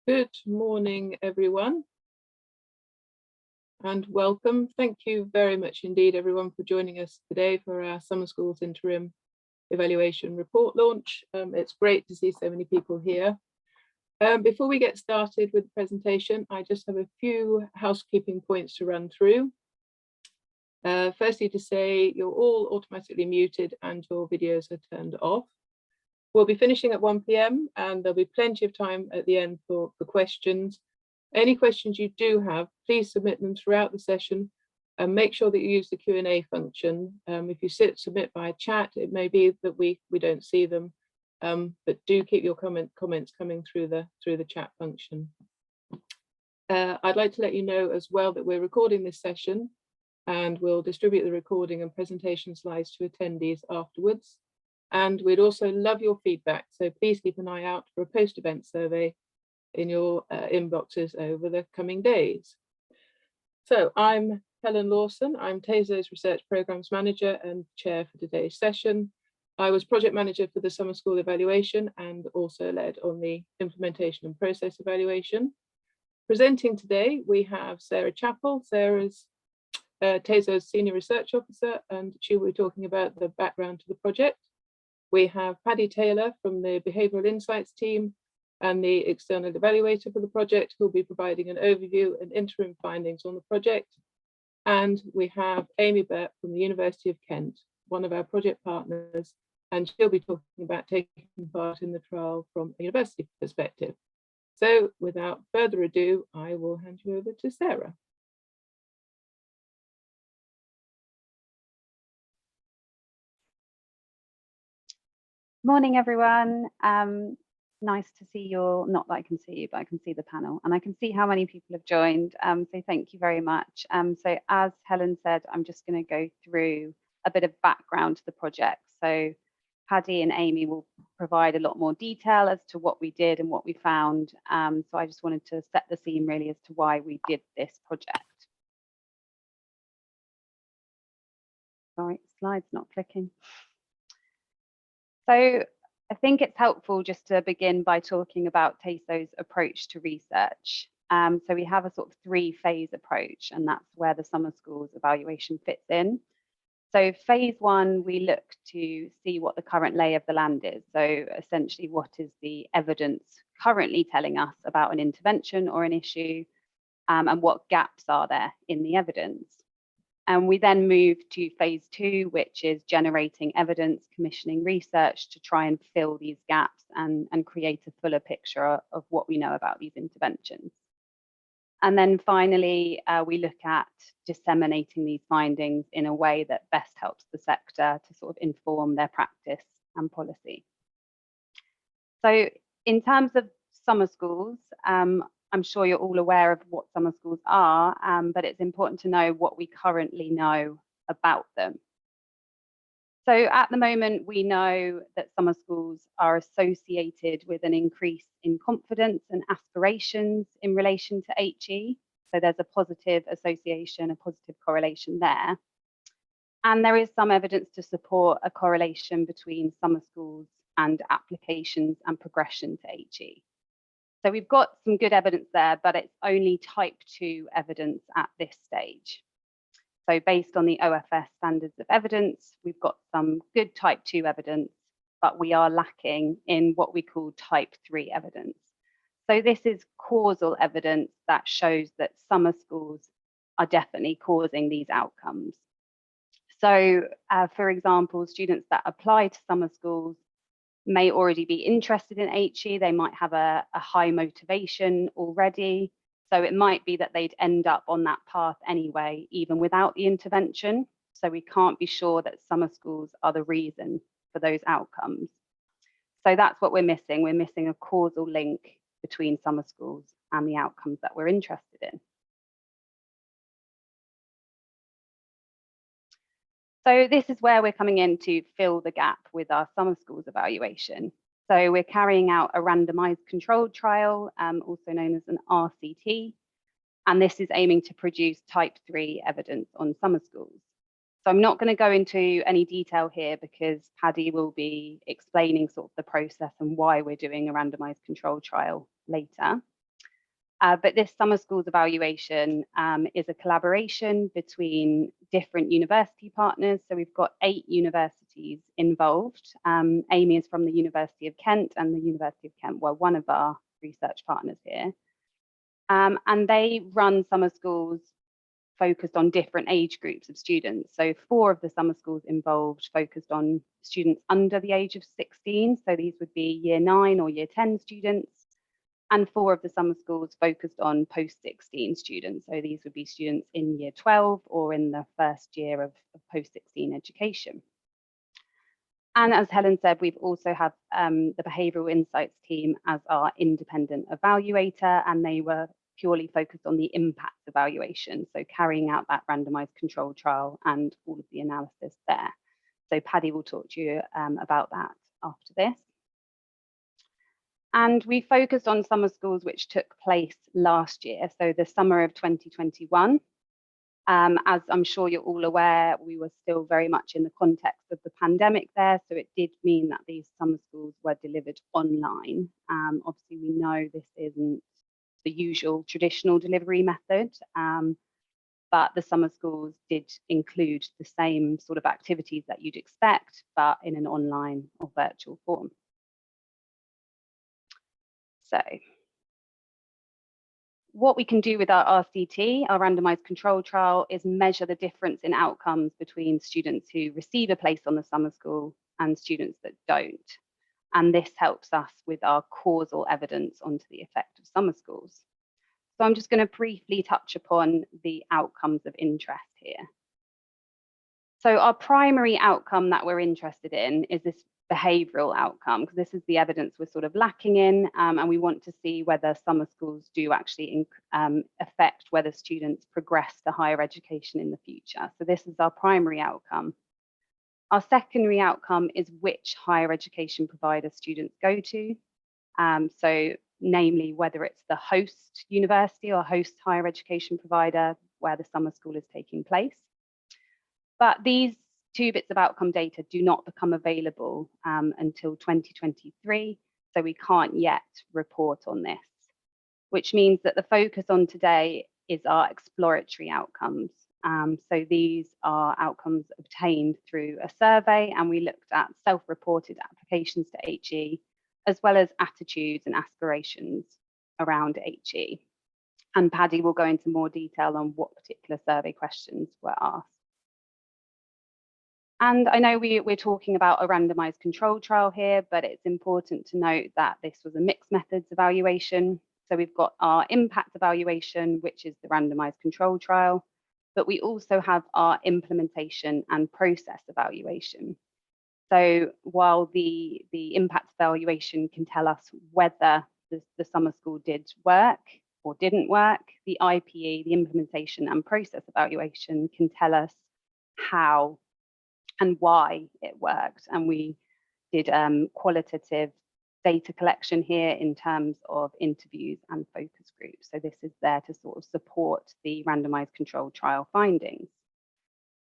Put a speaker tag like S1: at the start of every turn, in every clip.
S1: Good morning, everyone, and welcome. Thank you very much indeed, everyone, for joining us today for our Summer Schools Interim Evaluation Report launch. It's great to see so many people here. Before we get started with the presentation, I just have a few housekeeping points to run through. Firstly, to say you're all automatically muted and your videos are turned off. We'll be finishing at 1 p.m. and there'll be plenty of time at the end for questions. Any questions you do have, please submit them throughout the session and make sure that you use the Q&A function. If you submit via chat, it may be that we don't see them, but do keep your comments coming through the chat function. I'd like to let you know as well that we're recording this session and we'll distribute the recording and presentation slides to attendees afterwards. And we'd also love your feedback, so please keep an eye out for a post-event survey in your inboxes over the coming days. So I'm Helen Lawson, I'm TASO's Research Programmes Manager and Chair for today's session. I was Project Manager for the Summer School Evaluation and also led on the Implementation and Process Evaluation. Presenting today, we have Sarah Chappell. Sarah's TASO's Senior Research Officer, and she will be talking about the background to the project. We have Paddy Taylor from the Behavioural Insights team and the external evaluator for the project, who will be providing an overview and interim findings on the project. And we have Amy Burt from the University of Kent, one of our project partners, and she'll be talking about taking part in the trial from a university perspective. So without further ado, I will hand you over to Sarah.
S2: Morning, everyone. Nice to see you all. Not that I can see you, but I can see the panel and I can see how many people have joined. So thank you very much. So as Helen said, I'm just going to go through a bit of background to the project. So Paddy and Amy will provide a lot more detail as to what we did and what we found. So I just wanted to set the scene really as to why we did this project. Sorry, slide's not clicking. So I think it's helpful just to begin by talking about TASO's approach to research. So we have a sort of three-phase approach, and that's where the summer schools evaluation fits in. So phase one, we look to see what the current lay of the land is. So essentially, what is the evidence currently telling us about an intervention or an issue, and what gaps are there in the evidence. And we then move to phase two, which is generating evidence, commissioning research to try and fill these gaps and create a fuller picture of what we know about these interventions. And then finally, we look at disseminating these findings in a way that best helps the sector to sort of inform their practice and policy. So in terms of summer schools, I'm sure you're all aware of what summer schools are, but it's important to know what we currently know about them. So at the moment, we know that summer schools are associated with an increase in confidence and aspirations in relation to HE. So there's a positive association, a positive correlation there. And there is some evidence to support a correlation between summer schools and applications and progression to HE. So we've got some good evidence there, but it's only type 2 evidence at this stage. So based on the OFS standards of evidence, we've got some good type 2 evidence, but we are lacking in what we call type 3 evidence. So this is causal evidence that shows that summer schools are definitely causing these outcomes. So for example, students that apply to summer schools may already be interested in HE, they might have a high motivation already. So it might be that they'd end up on that path anyway, even without the intervention. So we can't be sure that summer schools are the reason for those outcomes. So that's what we're missing. We're missing a causal link between summer schools and the outcomes that we're interested in. So this is where we're coming in to fill the gap with our summer schools evaluation. So we're carrying out a randomized controlled trial, also known as an RCT, and this is aiming to produce type 3 evidence on summer schools. So I'm not going to go into any detail here because Paddy will be explaining sort of the process and why we're doing a randomized controlled trial later. But this summer schools evaluation is a collaboration between different university partners. So we've got 8 universities involved. Amy is from the University of Kent, and the University of Kent were one of our research partners here. And they run summer schools focused on different age groups of students. So 4 of the summer schools involved focused on students under the age of 16. So these would be year 9 or year 10 students. And 4 of the summer schools focused on post-16 students. So these would be students in year 12 or in the first year of post-16 education. And as Helen said, we've also have the Behavioural Insights team as our independent evaluator, and they were purely focused on the impact evaluation, so carrying out that randomised control trial and all of the analysis there. So Paddy will talk to you about that after this. And we focused on summer schools which took place last year, so the summer of 2021. As I'm sure you're all aware, we were still very much in the context of the pandemic there, so it did mean that these summer schools were delivered online. Obviously, we know this isn't the usual traditional delivery method, but the summer schools did include the same sort of activities that you'd expect, but in an online or virtual form. So what we can do with our RCT, our randomised control trial, is measure the difference in outcomes between students who receive a place on the summer school and students that don't. And this helps us with our causal evidence onto the effect of summer schools. So I'm just going to briefly touch upon the outcomes of interest here. So our primary outcome that we're interested in is this behavioural outcome, because this is the evidence we're sort of lacking in, and we want to see whether summer schools do actually affect whether students progress to higher education in the future. So this is our primary outcome. Our secondary outcome is which higher education provider students go to. So namely, whether it's the host university or host higher education provider where the summer school is taking place. But these 2 bits of outcome data do not become available until 2023, so we can't yet report on this, which means that the focus on today is our exploratory outcomes. So these are outcomes obtained through a survey, and we looked at self-reported applications to HE, as well as attitudes and aspirations around HE. And Paddy will go into more detail on what particular survey questions were asked. And I know we're talking about a randomised control trial here, but it's important to note that this was a mixed methods evaluation. So we've got our impact evaluation, which is the randomised control trial, but we also have our implementation and process evaluation. So while the impact evaluation can tell us whether the summer school did work or didn't work, the IPE, the implementation and process evaluation, can tell us how and why it worked. And we did qualitative data collection here in terms of interviews and focus groups. So this is there to sort of support the randomised controlled trial findings.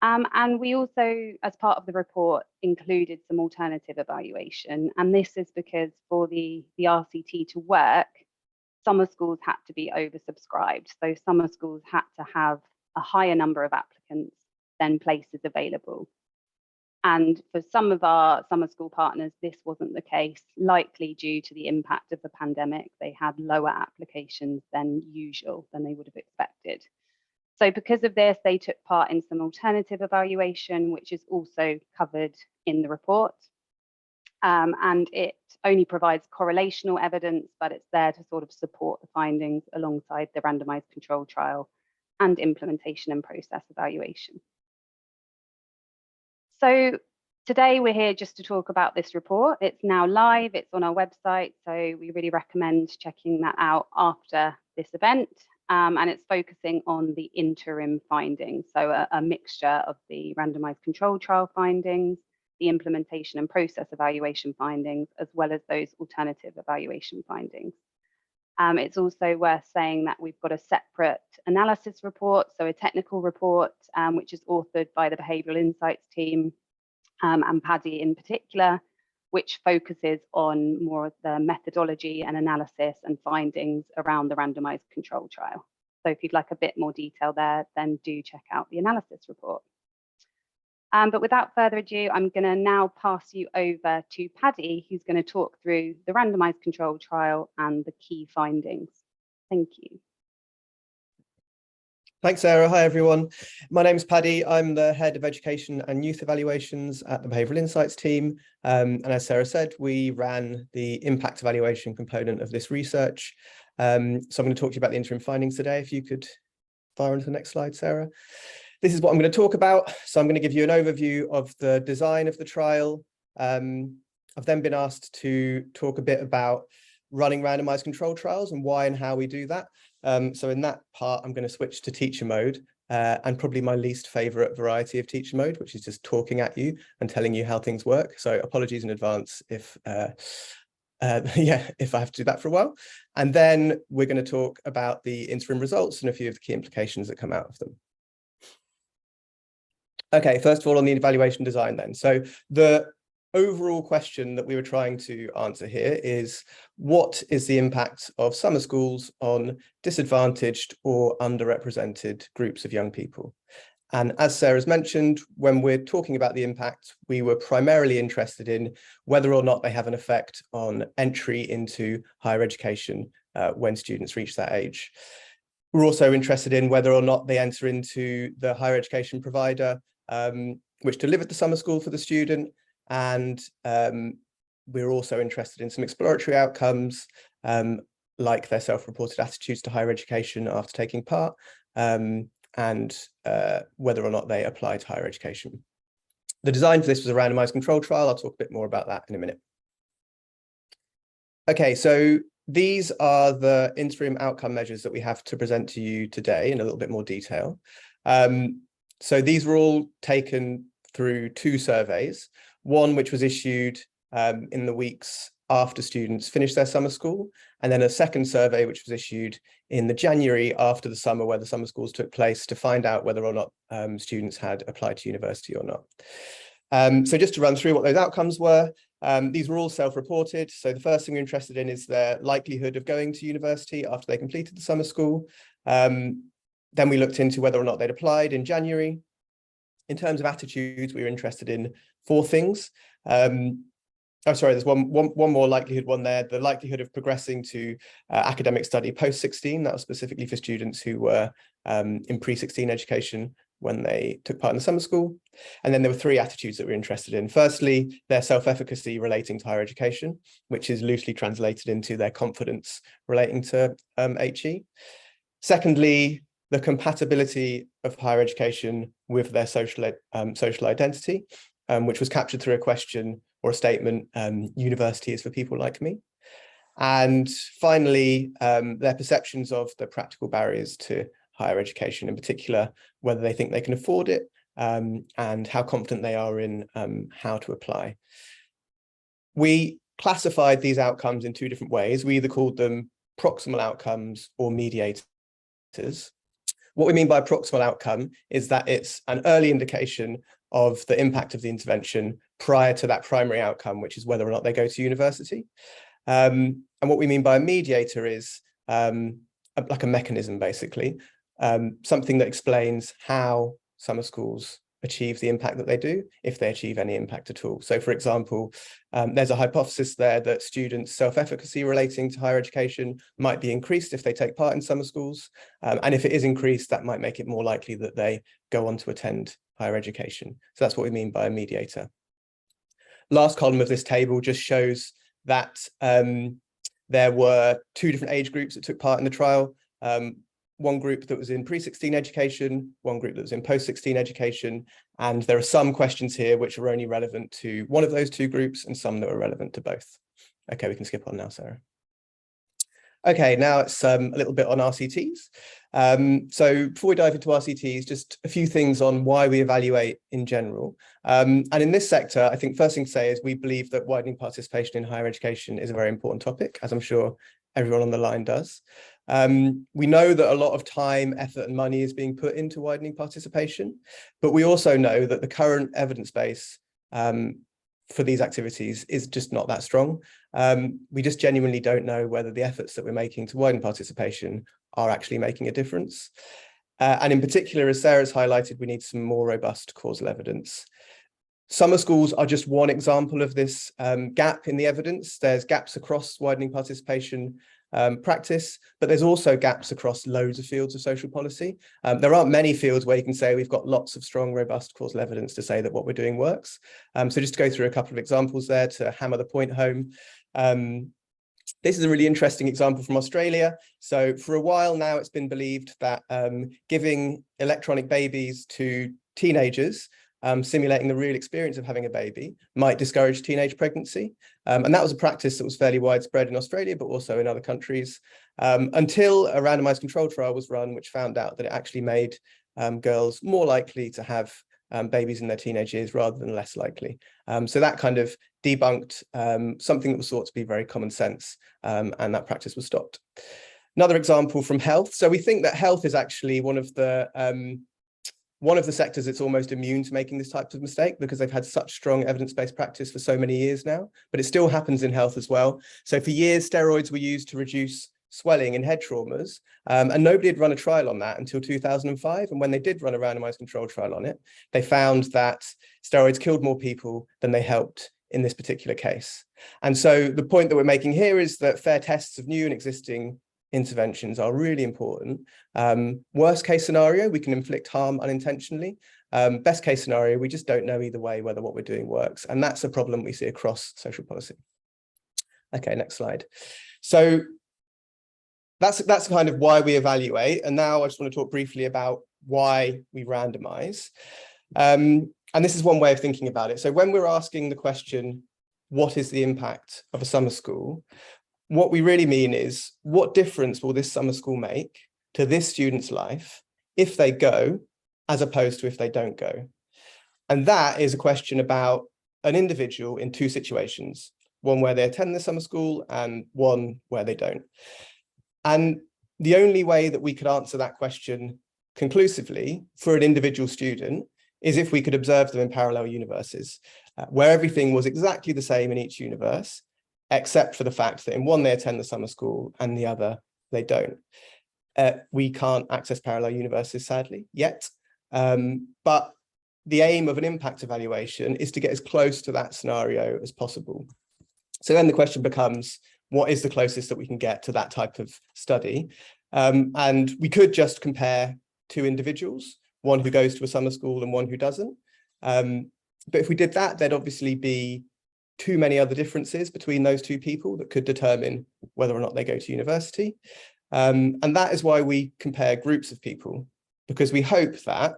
S2: And we also, as part of the report, included some alternative evaluation. And this is because for the RCT to work, summer schools had to be oversubscribed. So summer schools had to have a higher number of applicants than places available. And for some of our summer school partners, this wasn't the case, likely due to the impact of the pandemic. They had lower applications than usual, than they would have expected. So because of this, they took part in some alternative evaluation, which is also covered in the report. And it only provides correlational evidence, but it's there to sort of support the findings alongside the randomised control trial and implementation and process evaluation. So today we're here just to talk about this report. It's now live, it's on our website, so we really recommend checking that out after this event. And it's focusing on the interim findings, so a mixture of the randomised control trial findings, the implementation and process evaluation findings, as well as those alternative evaluation findings. It's also worth saying that we've got a separate analysis report, so a technical report, which is authored by the Behavioural Insights team and Paddy in particular, which focuses on more of the methodology and analysis and findings around the randomized control trial. So if you'd like a bit more detail there, then do check out the analysis report. But without further ado, I'm going to now pass you over to Paddy, who's going to talk through the randomized control trial and the key findings. Thank you.
S3: Thanks, Sarah. Hi, everyone. My name's Paddy. I'm the Head of Education and Youth Evaluations at the Behavioural Insights team. And as Sarah said, we ran the impact evaluation component of this research. So I'm going to talk to you about the interim findings today. If you could fire onto the next slide, Sarah. This is what I'm going to talk about. So I'm going to give you an overview of the design of the trial. I've then been asked to talk a bit about running randomized control trials and why and how we do that. So in that part, I'm going to switch to teacher mode and probably my least favorite variety of teacher mode, which is just talking at you and telling you how things work. So apologies in advance if if I have to do that for a while. And then we're going to talk about the interim results and a few of the key implications that come out of them. Okay, first of all, on the evaluation design then. So the overall question that we were trying to answer here is, what is the impact of summer schools on disadvantaged or underrepresented groups of young people? And as Sarah's mentioned, when we're talking about the impact, we were primarily interested in whether or not they have an effect on entry into higher education when students reach that age. We're also interested in whether or not they enter into the higher education provider which delivered the summer school for the student. And we're also interested in some exploratory outcomes, like their self-reported attitudes to higher education after taking part, and whether or not they apply to higher education. The design for this was a randomized control trial. I'll talk a bit more about that in a minute. Okay, so these are the interim outcome measures that we have to present to you today in a little bit more detail. So these were all taken through 2 surveys, one which was issued in the weeks after students finished their summer school, and then a second survey which was issued in the January after the summer, where the summer schools took place, to find out whether or not students had applied to university or not. So just to run through what those outcomes were, these were all self-reported. So the first thing we're interested in is their likelihood of going to university after they completed the summer school. Then we looked into whether or not they'd applied in January. In terms of attitudes, we were interested in 4 things. Oh, sorry, there's one more likelihood one there, the likelihood of progressing to academic study post-16. That was specifically for students who were in pre-16 education when they took part in the summer school. And then there were 3 attitudes that we're interested in. Firstly, their self-efficacy relating to higher education, which is loosely translated into their confidence relating to HE. Secondly, the compatibility of higher education with their social identity, which was captured through a question or a statement, university is for people like me. And finally, their perceptions of the practical barriers to higher education, in particular, whether they think they can afford it, and how confident they are in how to apply. We classified these outcomes in 2 different ways. We either called them proximal outcomes or mediators. What we mean by proximal outcome is that it's an early indication of the impact of the intervention prior to that primary outcome, which is whether or not they go to university. And what we mean by a mediator is like a mechanism, basically, something that explains how summer schools achieve the impact that they do, if they achieve any impact at all. So, for example, there's a hypothesis there that students' self-efficacy relating to higher education might be increased if they take part in summer schools. And if it is increased, that might make it more likely that they go on to attend higher education. So that's what we mean by a mediator. Last column of this table just shows that there were 2 different age groups that took part in the trial. One group that was in pre-16 education, one group that was in post-16 education, and there are some questions here which are only relevant to one of those 2 groups and some that are relevant to both. Okay, we can skip on now, Sarah. Okay, now it's a little bit on RCTs. So before we dive into RCTs, just a few things on why we evaluate in general. And in this sector, I think first thing to say is we believe that widening participation in higher education is a very important topic, as I'm sure everyone on the line does. We know that a lot of time, effort and money is being put into widening participation, but we also know that the current evidence base for these activities is just not that strong. We just genuinely don't know whether the efforts that we're making to widen participation are actually making a difference. And in particular, as Sarah's highlighted, we need some more robust causal evidence. Summer schools are just one example of this gap in the evidence. There's gaps across widening participation practice, but there's also gaps across loads of fields of social policy. There aren't many fields where you can say we've got lots of strong, robust causal evidence to say that what we're doing works. So just to go through a couple of examples there to hammer the point home. This is a really interesting example from Australia. So for a while now, it's been believed that giving electronic babies to teenagers, simulating the real experience of having a baby, might discourage teenage pregnancy. And that was a practice that was fairly widespread in Australia, but also in other countries, until a randomized control trial was run, which found out that it actually made girls more likely to have babies in their teenage years rather than less likely. So that kind of debunked something that was thought to be very common sense, and that practice was stopped. Another example from health. So we think that health is actually one of the sectors that's almost immune to making this type of mistake, because they've had such strong evidence-based practice for so many years now, but it still happens in health as well. So for years, steroids were used to reduce swelling in head traumas, and nobody had run a trial on that until 2005. And when they did run a randomized control trial on it, they found that steroids killed more people than they helped in this particular case. And so the point that we're making here is that fair tests of new and existing interventions are really important. Worst case scenario, we can inflict harm unintentionally. Best case scenario, we just don't know either way whether what we're doing works. And that's a problem we see across social policy. Okay, next slide. So that's kind of why we evaluate. And now I just want to talk briefly about why we randomize. And this is one way of thinking about it. So when we're asking the question, what is the impact of a summer school? What we really mean is, what difference will this summer school make to this student's life if they go, as opposed to if they don't go? And that is a question about an individual in two situations, one where they attend the summer school and one where they don't. And the only way that we could answer that question conclusively for an individual student is if we could observe them in parallel universes, where everything was exactly the same in each universe, except for the fact that in one they attend the summer school and the other they don't. We can't access parallel universes, sadly, yet. But the aim of an impact evaluation is to get as close to that scenario as possible. So then the question becomes, what is the closest that we can get to that type of study? And we could just compare two individuals, one who goes to a summer school and one who doesn't. But if we did that, there'd obviously be too many other differences between those two people that could determine whether or not they go to university. And that is why we compare groups of people, because we hope that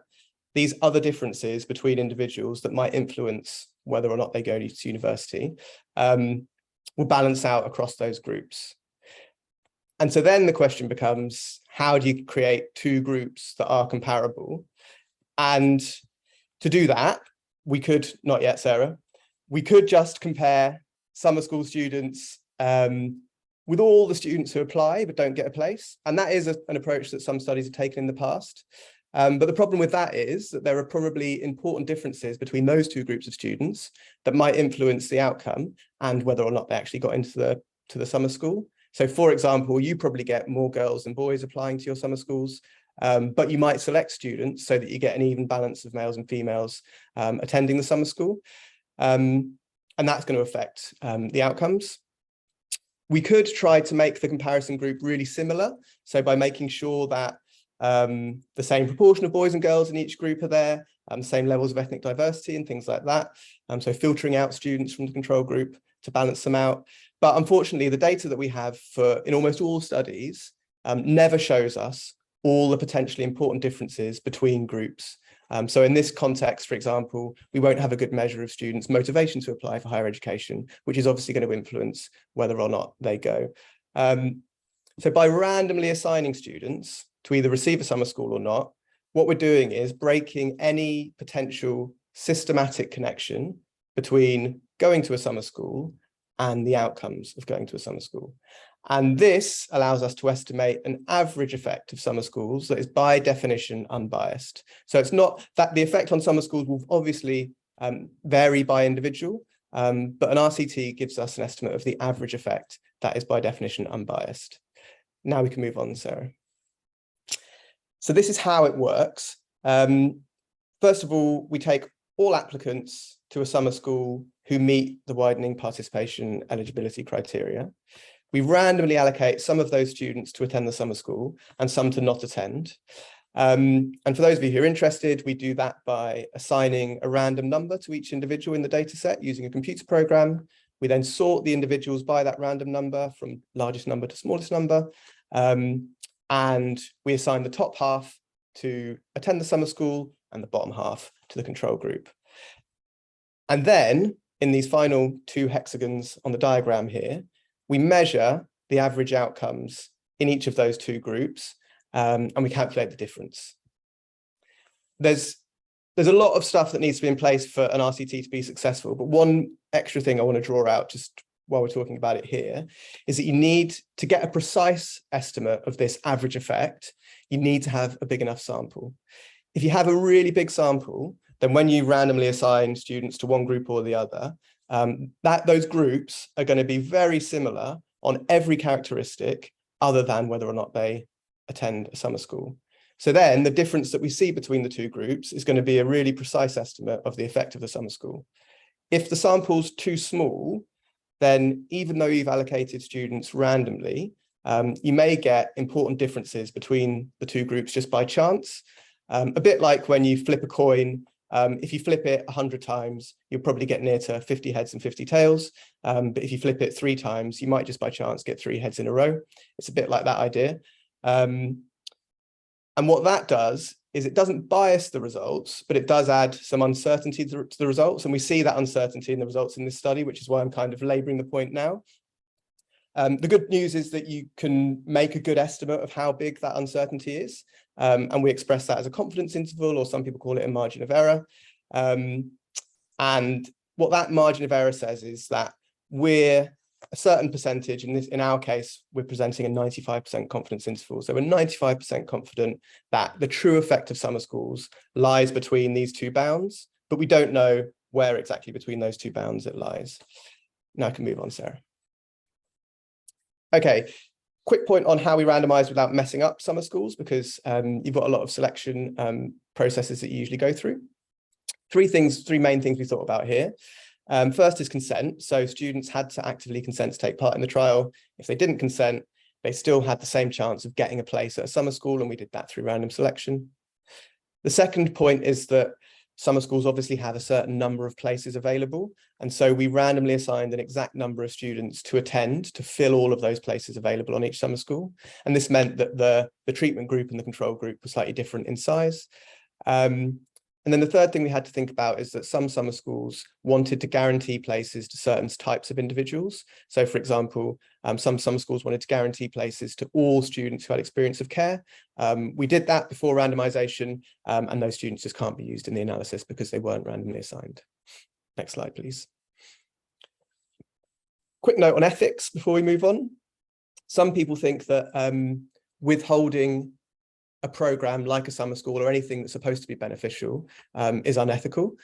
S3: these other differences between individuals that might influence whether or not they go to university will balance out across those groups. And so then the question becomes, how do you create two groups that are comparable? And to do that, we could, not yet, Sarah, we could just compare summer school students with all the students who apply but don't get a place. And that is an approach that some studies have taken in the past. But the problem with that is that there are probably important differences between those two groups of students that might influence the outcome and whether or not they actually got into the summer school. So for example, you probably get more girls than boys applying to your summer schools, but you might select students so that you get an even balance of males and females attending the summer school. And that's going to affect the outcomes. We could try to make the comparison group really similar. So by making sure that the same proportion of boys and girls in each group are there, same levels of ethnic diversity and things like that. So filtering out students from the control group to balance them out. But unfortunately, the data that we have in almost all studies never shows us all the potentially important differences between groups. So in this context, for example, we won't have a good measure of students' motivation to apply for higher education, which is obviously going to influence whether or not they go. So by randomly assigning students to either receive a summer school or not, what we're doing is breaking any potential systematic connection between going to a summer school and the outcomes of going to a summer school. And this allows us to estimate an average effect of summer schools that is by definition unbiased. So it's not that the effect on summer schools will obviously vary by individual, but an RCT gives us an estimate of the average effect that is by definition unbiased. Now we can move on, Sarah. So this is how it works. First of all, we take all applicants to a summer school who meet the widening participation eligibility criteria. We randomly allocate some of those students to attend the summer school and some to not attend. And for those of you who are interested, we do that by assigning a random number to each individual in the data set using a computer program. We then sort the individuals by that random number from largest number to smallest number. And we assign the top half to attend the summer school and the bottom half to the control group. And then in these final two hexagons on the diagram here, we measure the average outcomes in each of those two groups, and we calculate the difference. There's a lot of stuff that needs to be in place for an RCT to be successful, but one extra thing I want to draw out just while we're talking about it here is that you need to get a precise estimate of this average effect. You need to have a big enough sample. If you have a really big sample, then when you randomly assign students to one group or the other, those groups are going to be very similar on every characteristic other than whether or not they attend a summer school. So then the difference that we see between the two groups is going to be a really precise estimate of the effect of the summer school. If the sample's too small, then even though you've allocated students randomly, you may get important differences between the two groups just by chance. A bit like when you flip a coin, if you flip it 100 times, you'll probably get near to 50 heads and 50 tails. But if you flip it 3 times, you might just by chance get 3 heads in a row. It's a bit like that idea. And what that does is it doesn't bias the results, but it does add some uncertainty to the results. And we see that uncertainty in the results in this study, which is why I'm kind of laboring the point now. The good news is that you can make a good estimate of how big that uncertainty is. And we express that as a confidence interval, or some people call it a margin of error. And what that margin of error says is that we're a certain percentage, in our case, we're presenting a 95% confidence interval. So we're 95% confident that the true effect of summer schools lies between these two bounds, but we don't know where exactly between those two bounds it lies. Now I can move on, Sarah. Okay, quick point on how we randomize without messing up summer schools, because you've got a lot of selection processes that you usually go through. Three main things we thought about here. First is consent. So students had to actively consent to take part in the trial. If they didn't consent, they still had the same chance of getting a place at a summer school, and we did that through random selection. The second point is that summer schools obviously have a certain number of places available, and so we randomly assigned an exact number of students to attend to fill all of those places available on each summer school. And this meant that the treatment group and the control group were slightly different in size. And then the third thing we had to think about is that some summer schools wanted to guarantee places to certain types of individuals. So, for example, some summer schools wanted to guarantee places to all students who had experience of care. We did that before randomization, and those students just can't be used in the analysis because they weren't randomly assigned. Next slide, please. Quick note on ethics before we move on. Some people think that withholding a program like a summer school or anything that's supposed to be beneficial is unethical.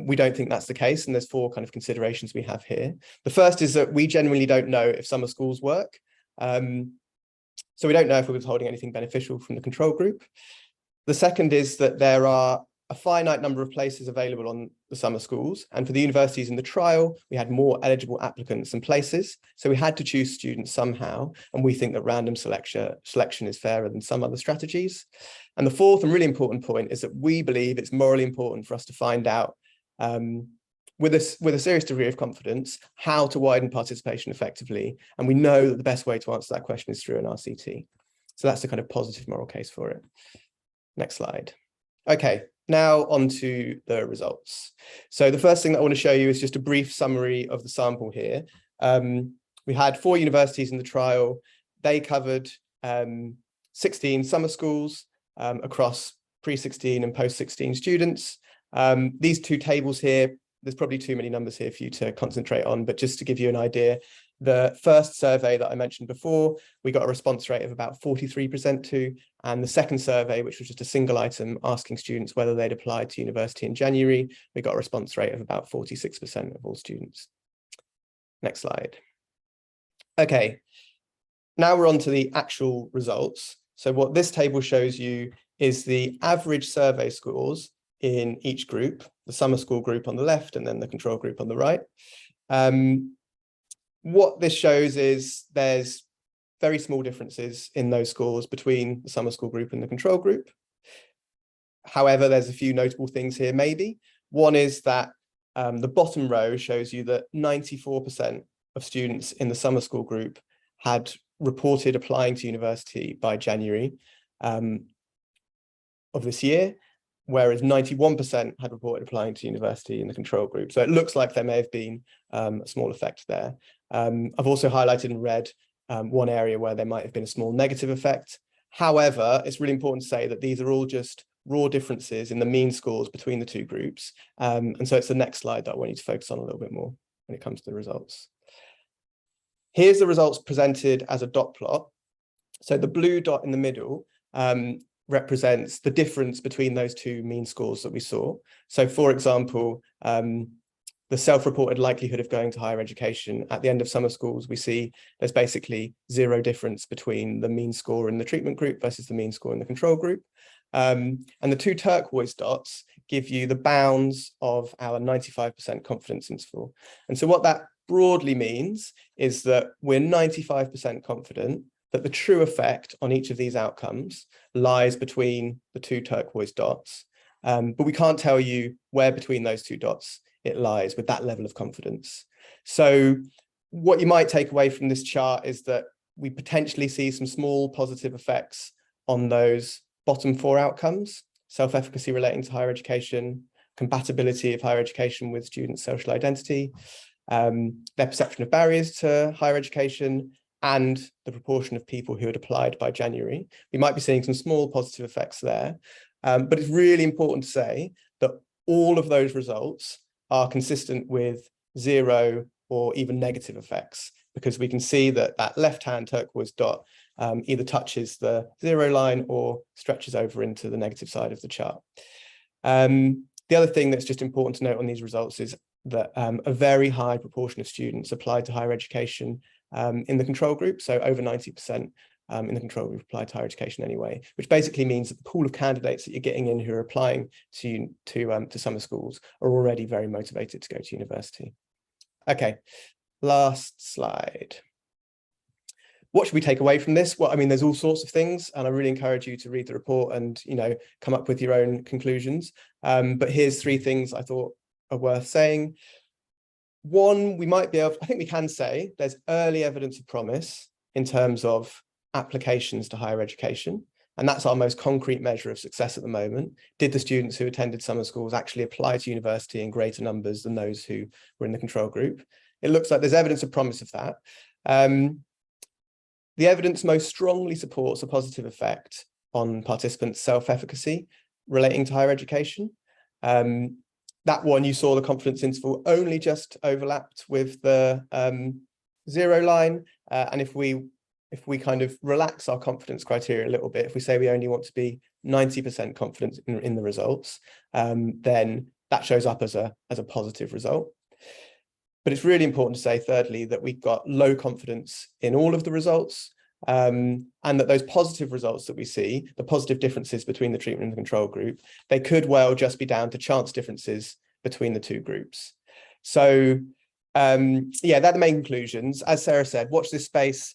S3: We don't think that's the case, and there's 4 kind of considerations we have here. The first is that we genuinely don't know if summer schools work. So we don't know if we're withholding anything beneficial from the control group. The second is that there are a finite number of places available on the summer schools, and for the universities in the trial, we had more eligible applicants than places, so we had to choose students somehow, and we think that random selection is fairer than some other strategies. And the fourth and really important point is that we believe it's morally important for us to find out with a serious degree of confidence how to widen participation effectively, and we know that the best way to answer that question is through an RCT. So that's the kind of positive moral case for it. Next slide. Okay, now on to the results. So the first thing that I want to show you is just a brief summary of the sample here. We had 4 universities in the trial. They covered 16 summer schools across pre-16 and post-16 students. These 2 tables here, there's probably too many numbers here for you to concentrate on, but just to give you an idea, the first survey that I mentioned before, we got a response rate of about 43% to, and the second survey, which was just a single item asking students whether they'd applied to university in January, we got a response rate of about 46% of all students. Next slide. Okay, now we're on to the actual results. So what this table shows you is the average survey scores in each group, the summer school group on the left and then the control group on the right. What this shows is there's very small differences in those scores between the summer school group and the control group. However, there's a few notable things here maybe. One is that the bottom row shows you that 94% of students in the summer school group had reported applying to university by January of this year, whereas 91% had reported applying to university in the control group. So it looks like there may have been a small effect there. I've also highlighted in red one area where there might have been a small negative effect. However, it's really important to say that these are all just raw differences in the mean scores between the two groups. And so it's the next slide that I want you to focus on a little bit more when it comes to the results. Here's the results presented as a dot plot. So the blue dot in the middle represents the difference between those two mean scores that we saw. So for example, the self-reported likelihood of going to higher education at the end of summer schools, we see there's basically zero difference between the mean score in the treatment group versus the mean score in the control group. And the two turquoise dots give you the bounds of our 95% confidence interval. And so what that broadly means is that we're 95% confident that the true effect on each of these outcomes lies between the two turquoise dots. But we can't tell you where between those two dots it lies with that level of confidence. So what you might take away from this chart is that we potentially see some small positive effects on those bottom four outcomes: self-efficacy relating to higher education, compatibility of higher education with students' social identity, their perception of barriers to higher education, and the proportion of people who had applied by January. We might be seeing some small positive effects there, but it's really important to say that all of those results are consistent with zero or even negative effects, because we can see that that left-hand turquoise dot either touches the zero line or stretches over into the negative side of the chart. The other thing that's just important to note on these results is that a very high proportion of students applied to higher education in the control group, so over 90% in the control group applied to higher education anyway, which basically means that the pool of candidates that you're getting in who are applying to summer schools are already very motivated to go to university. Okay, last slide. What should we take away from this? Well, I mean, there's all sorts of things, and I really encourage you to read the report and, you know, come up with your own conclusions. But here's three things I thought are worth saying. One, we might be able, I think we can say there's early evidence of promise in terms of applications to higher education. And that's our most concrete measure of success at the moment. Did the students who attended summer schools actually apply to university in greater numbers than those who were in the control group? It looks like there's evidence of promise of that. The evidence most strongly supports a positive effect on participants' self-efficacy relating to higher education. That one, you saw the confidence interval only just overlapped with the zero line. And if we kind of relax our confidence criteria a little bit, if we say we only want to be 90% confident in the results, then that shows up as a positive result. But it's really important to say, thirdly, that we've got low confidence in all of the results, and that those positive results that we see, the positive differences between the treatment and the control group, they could well just be down to chance differences between the two groups. So yeah, they're the main conclusions. As Sarah said, watch this space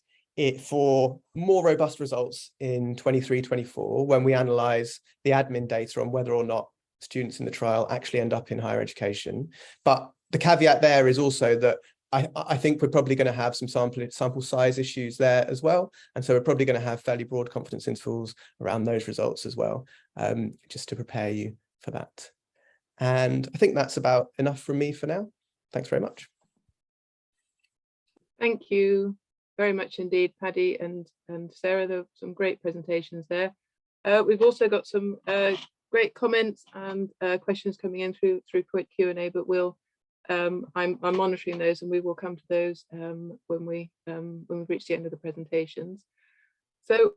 S3: for more robust results in 23-24 when we analyse the admin data on whether or not students in the trial actually end up in higher education. But the caveat there is also that I think we're probably going to have some sample size issues there as well. And so we're probably going to have fairly broad confidence intervals around those results as well, just to prepare you for that. And I think that's about enough from me for now. Thanks very much.
S1: Thank you very much indeed, Paddy and Sarah. There were some great presentations there. We've also got some great comments and questions coming in through quick Q&A, but I'm monitoring those, and we will come to those when we've reached the end of the presentations. So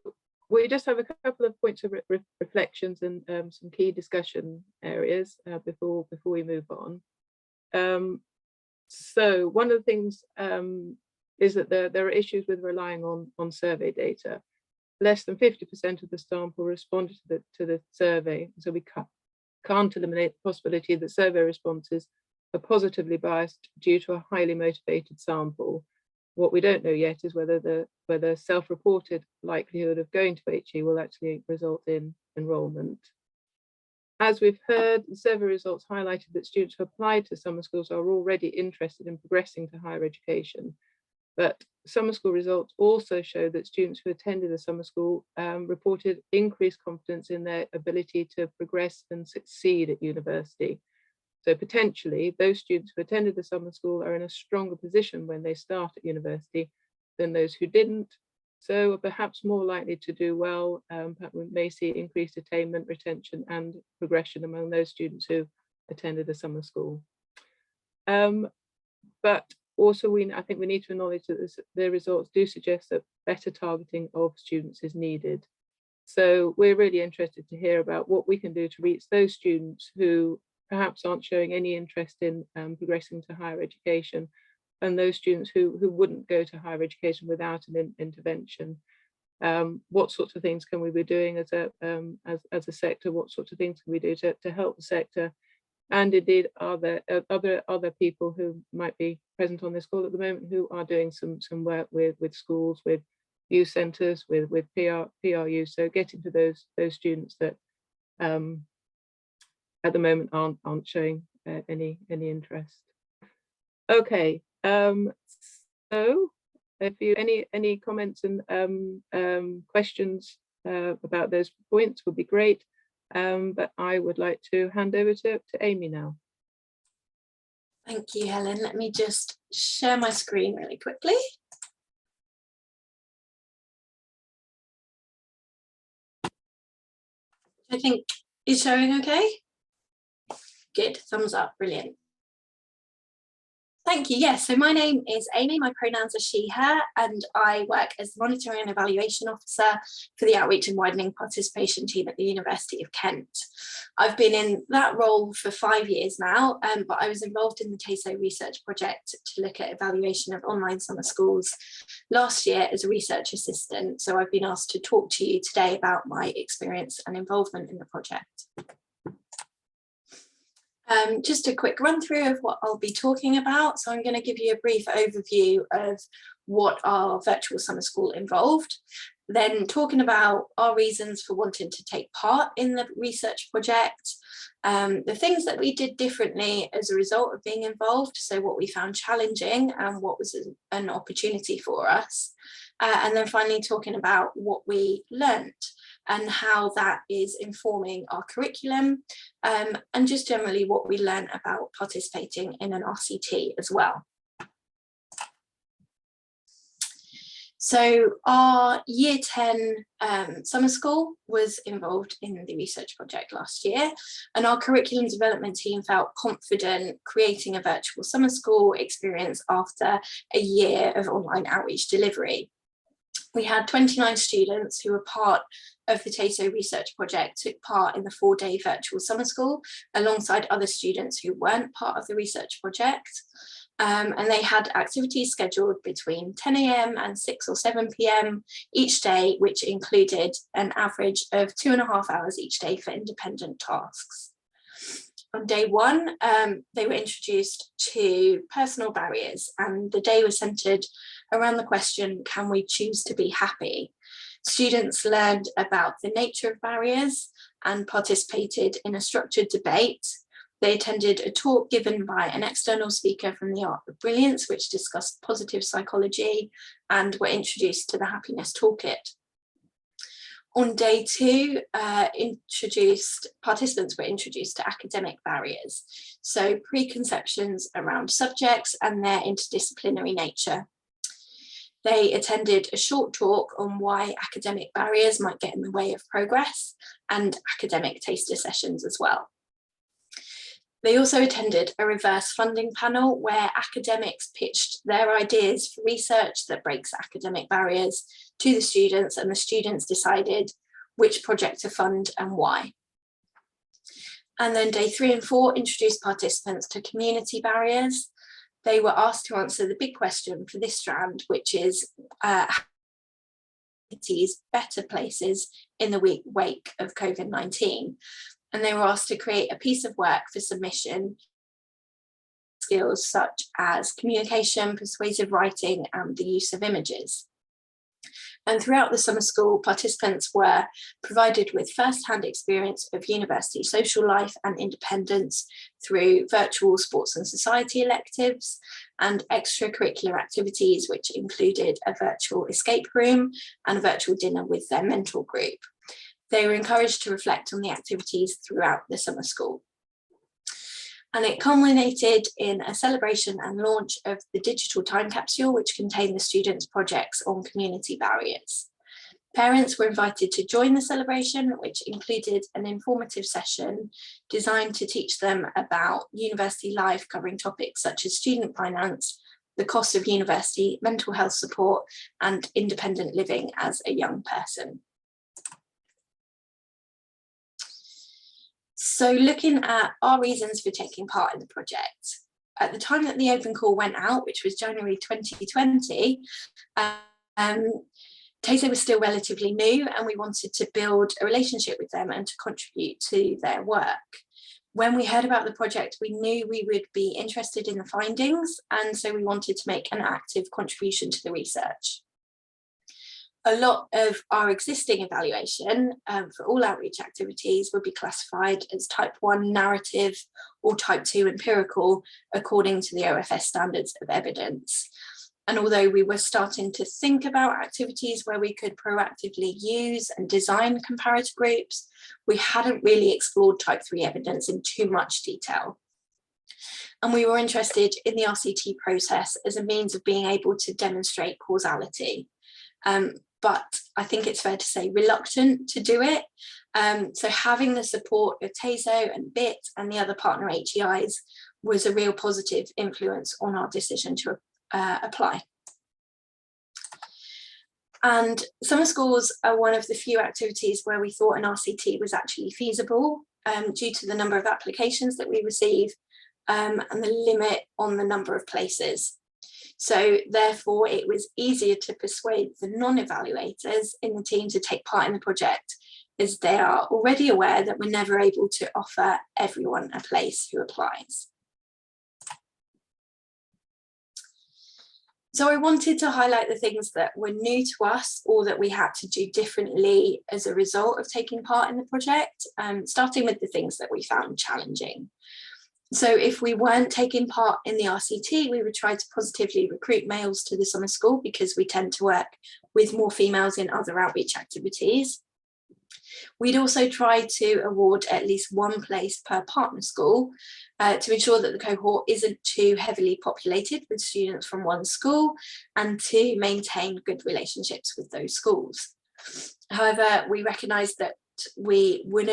S1: we just have a couple of points of reflections and some key discussion areas before we move on. So one of the things is that there are issues with relying on survey data. Less than 50% of the sample responded to the survey, so we can't eliminate the possibility that survey responses are positively biased due to a highly motivated sample. What we don't know yet is whether self-reported likelihood of going to HE will actually result in enrolment. As we've heard, the survey results highlighted that students who applied to summer schools are already interested in progressing to higher education. But summer school results also show that students who attended a summer school reported increased confidence in their ability to progress and succeed at university. So potentially those students who attended the summer school are in a stronger position when they start at university than those who didn't. So are perhaps more likely to do well. Perhaps we may see increased attainment, retention and progression among those students who attended a summer school. But also I think we need to acknowledge that the results do suggest that better targeting of students is needed. So we're really interested to hear about what we can do to reach those students who perhaps aren't showing any interest in progressing to higher education, and those students who wouldn't go to higher education without an intervention. What sorts of things can we be doing as a sector? What sorts of things can we do to help the sector? And indeed, are there other people who might be present on this call at the moment who are doing some work with schools, with youth centres, with PRU? So getting to those students that at the moment aren't showing any interest. Okay, so if you any comments and questions about those points would be great. But I would like to hand over to Amy now.
S4: Thank you, Helen. Let me just share my screen really quickly. I think is showing okay. Good, thumbs up, brilliant. Thank you. Yes, so my name is Amy, my pronouns are she, her, and I work as the Monitoring and Evaluation Officer for the Outreach and Widening Participation Team at the University of Kent. I've been in that role for 5 years now, but I was involved in the TASO research project to look at evaluation of online summer schools last year as a research assistant. So I've been asked to talk to you today about my experience and involvement in the project. Just a quick run through of what I'll be talking about. So I'm going to give you a brief overview of what our virtual summer school involved, then talking about our reasons for wanting to take part in the research project, the things that we did differently as a result of being involved, so what we found challenging and what was an opportunity for us, and then finally talking about what we learnt and how that is informing our curriculum, and just generally what we learn about participating in an RCT as well. So our year 10 summer school was involved in the research project last year, and our curriculum development team felt confident creating a virtual summer school experience after a year of online outreach delivery. We had 29 students who were part of the TASO research project, took part in the 4-day virtual summer school alongside other students who weren't part of the research project. And they had activities scheduled between 10 AM and 6 or 7 PM each day, which included an average of 2.5 hours each day for independent tasks. On day one, they were introduced to personal barriers, and the day was centered around the question, can we choose to be happy? Students learned about the nature of barriers and participated in a structured debate. They attended a talk given by an external speaker from the Art of Brilliance, which discussed positive psychology, and were introduced to the Happiness Toolkit. On day two, participants were introduced to academic barriers, so preconceptions around subjects and their interdisciplinary nature. They attended a short talk on why academic barriers might get in the way of progress, and academic taster sessions as well. They also attended a reverse funding panel where academics pitched their ideas for research that breaks academic barriers to the students, and the students decided which project to fund and why. And then day 3 and 4 introduced participants to community barriers. they were asked to answer the big question for this strand, which is better places in the wake of COVID-19. And they were asked to create a piece of work for submission, skills such as communication, persuasive writing, and the use of images. And throughout the summer school, participants were provided with first-hand experience of university social life and independence through virtual sports and society electives and extracurricular activities, which included a virtual escape room and a virtual dinner with their mentor group. They were encouraged to reflect on the activities throughout the summer school. And it culminated in a celebration and launch of the digital time capsule, which contained the students' projects on community barriers. Parents were invited to join the celebration, which included an informative session designed to teach them about university life, covering topics such as student finance, the cost of university, mental health support, and independent living as a young person. So looking at our reasons for taking part in the project, at the time that the open call went out, which was January 2020, TASO was still relatively new, and we wanted to build a relationship with them and to contribute to their work. When we heard about the project, we knew we would be interested in the findings, and so we wanted to make an active contribution to the research. A lot of our existing evaluation for all outreach activities would be classified as type 1 narrative or type 2 empirical, according to the OFS standards of evidence. And although we were starting to think about activities where we could proactively use and design comparator groups, we hadn't really explored type 3 evidence in too much detail. And we were interested in the RCT process as a means of being able to demonstrate causality. But I think it's fair to say reluctant to do it. So having the support of TASO and BIT and the other partner HEIs was a real positive influence on our decision to apply. And summer schools are one of the few activities where we thought an RCT was actually feasible due to the number of applications that we receive and the limit on the number of places. So therefore, it was easier to persuade the non-evaluators in the team to take part in the project, as they are already aware that we're never able to offer everyone a place who applies. So I wanted to highlight the things that were new to us or that we had to do differently as a result of taking part in the project, starting with the things that we found challenging. So if we weren't taking part in the RCT, we would try to positively recruit males to the summer school because we tend to work with more females in other outreach activities. We'd also try to award at least one place per partner school to ensure that the cohort isn't too heavily populated with students from one school and to maintain good relationships with those schools. However, we recognise that we would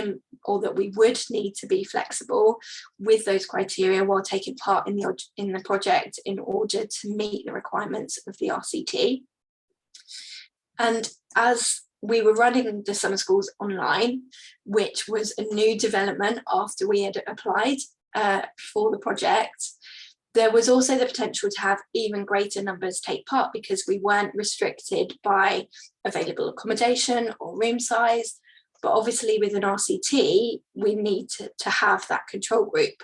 S4: need to be flexible with those criteria while taking part in the project in order to meet the requirements of the RCT. And as we were running the summer schools online, which was a new development after we had applied for the project, there was also the potential to have even greater numbers take part because we weren't restricted by available accommodation or room size. But obviously with an RCT, we need to have that control group.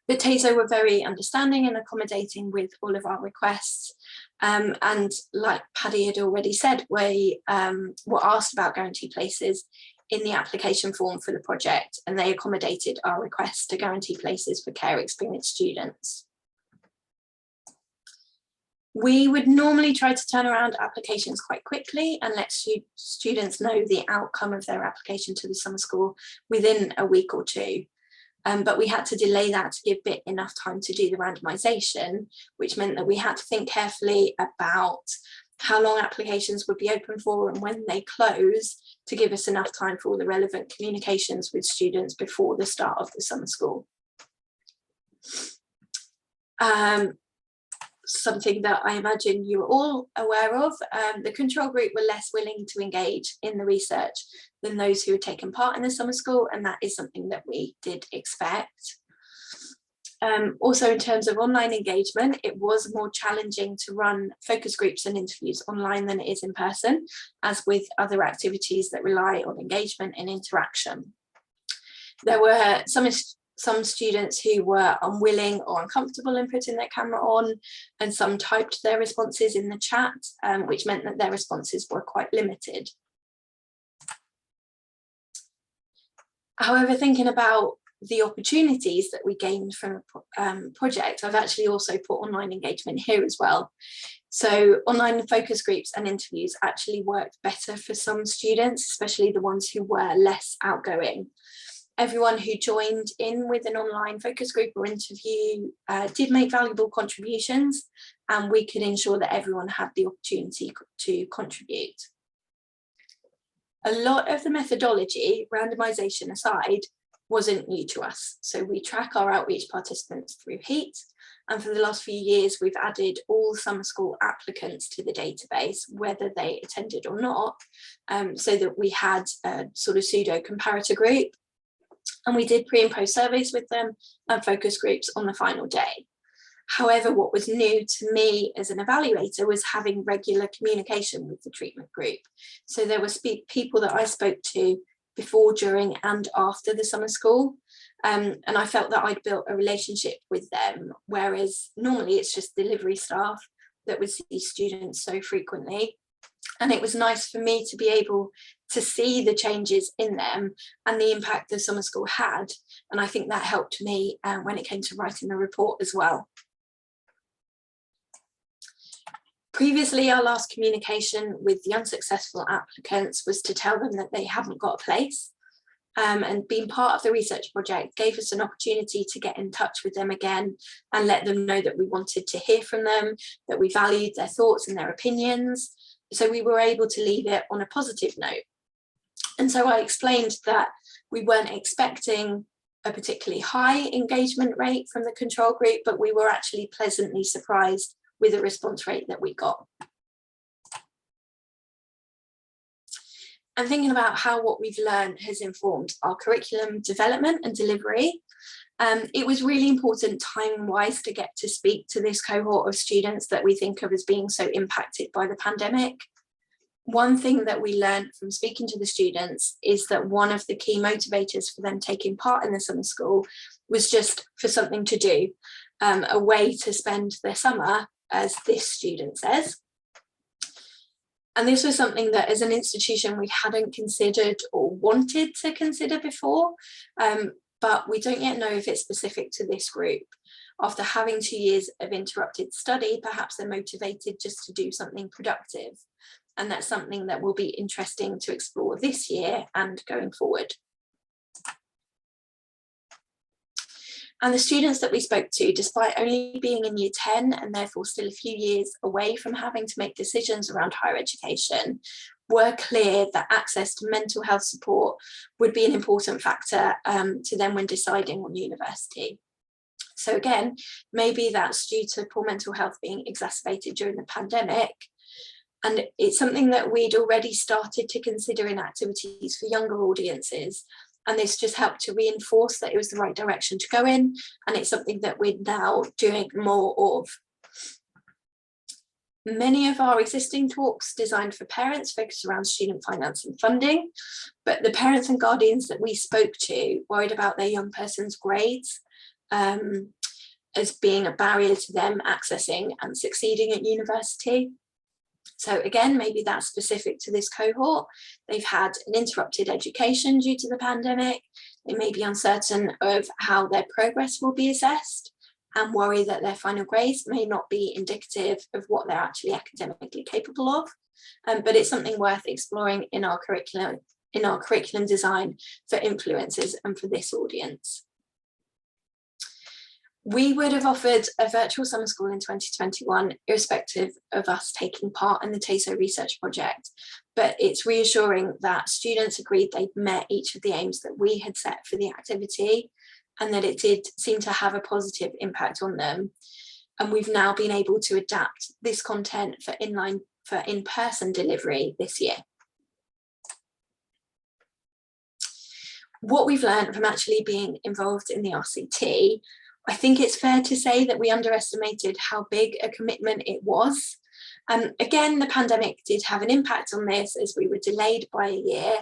S4: But TASO were very understanding and accommodating with all of our requests. And like Paddy had already said, we were asked about guarantee places in the application form for the project, and they accommodated our request to guarantee places for care experienced students. We would normally try to turn around applications quite quickly and let students know the outcome of their application to the summer school within a week or two. But we had to delay that to give BIT enough time to do the randomisation, which meant that we had to think carefully about how long applications would be open for and when they close to give us enough time for all the relevant communications with students before the start of the summer school. Something that I imagine you are all aware of, the control group were less willing to engage in the research than those who had taken part in the summer school, and that is something that we did expect. Also, in terms of online engagement, it was more challenging to run focus groups and interviews online than it is in person, as with other activities that rely on engagement and interaction. There were some students who were unwilling or uncomfortable in putting their camera on, and some typed their responses in the chat, which meant that their responses were quite limited. However, thinking about the opportunities that we gained from the project, I've actually also put online engagement here as well. So online focus groups and interviews actually worked better for some students, especially the ones who were less outgoing. Everyone who joined in with an online focus group or interview did make valuable contributions, and we could ensure that everyone had the opportunity to contribute. A lot of the methodology, randomization aside, wasn't new to us. So we track our outreach participants through HEAT, and for the last few years we've added all summer school applicants to the database, whether they attended or not, so that we had a sort of pseudo comparator group, and we did pre and post surveys with them and focus groups on the final day. However, what was new to me as an evaluator was having regular communication with the treatment group. So there were people that I spoke to before, during and after the summer school. And I felt that I'd built a relationship with them, whereas normally it's just delivery staff that would see students so frequently. And it was nice for me to be able to see the changes in them and the impact the summer school had. And I think that helped me when it came to writing the report as well. Previously, our last communication with the unsuccessful applicants was to tell them that they haven't got a place. And being part of the research project gave us an opportunity to get in touch with them again and let them know that we wanted to hear from them, that we valued their thoughts and their opinions. So we were able to leave it on a positive note. And so I explained that we weren't expecting a particularly high engagement rate from the control group, but we were actually pleasantly surprised with the response rate that we got. And thinking about how what we've learned has informed our curriculum development and delivery, it was really important time-wise to get to speak to this cohort of students that we think of as being so impacted by the pandemic. One thing that we learned from speaking to the students is that one of the key motivators for them taking part in the summer school was just for something to do, a way to spend their summer, as this student says. And this was something that as an institution we hadn't considered or wanted to consider before, but we don't yet know if it's specific to this group. After having 2 years of interrupted study, perhaps they're motivated just to do something productive. And that's something that will be interesting to explore this year and going forward. And the students that we spoke to, despite only being in year 10 and therefore still a few years away from having to make decisions around higher education, were clear that access to mental health support would be an important factor to them when deciding on university. So again, maybe that's due to poor mental health being exacerbated during the pandemic. And it's something that we'd already started to consider in activities for younger audiences. And this just helped to reinforce that it was the right direction to go in. And it's something that we're now doing more of. Many of our existing talks designed for parents focus around student finance and funding, but the parents and guardians that we spoke to worried about their young person's grades as being a barrier to them accessing and succeeding at university. So again, maybe that's specific to this cohort. They've had an interrupted education due to the pandemic. They may be uncertain of how their progress will be assessed and worry that their final grades may not be indicative of what they're actually academically capable of. But it's something worth exploring in our curriculum design for influencers and for this audience. We would have offered a virtual summer school in 2021, irrespective of us taking part in the TASO research project, but it's reassuring that students agreed they'd met each of the aims that we had set for the activity and that it did seem to have a positive impact on them. And we've now been able to adapt this content for in-person delivery this year. What we've learned from actually being involved in the RCT I think it's fair to say that we underestimated how big a commitment it was. Again, the pandemic did have an impact on this as we were delayed by a year,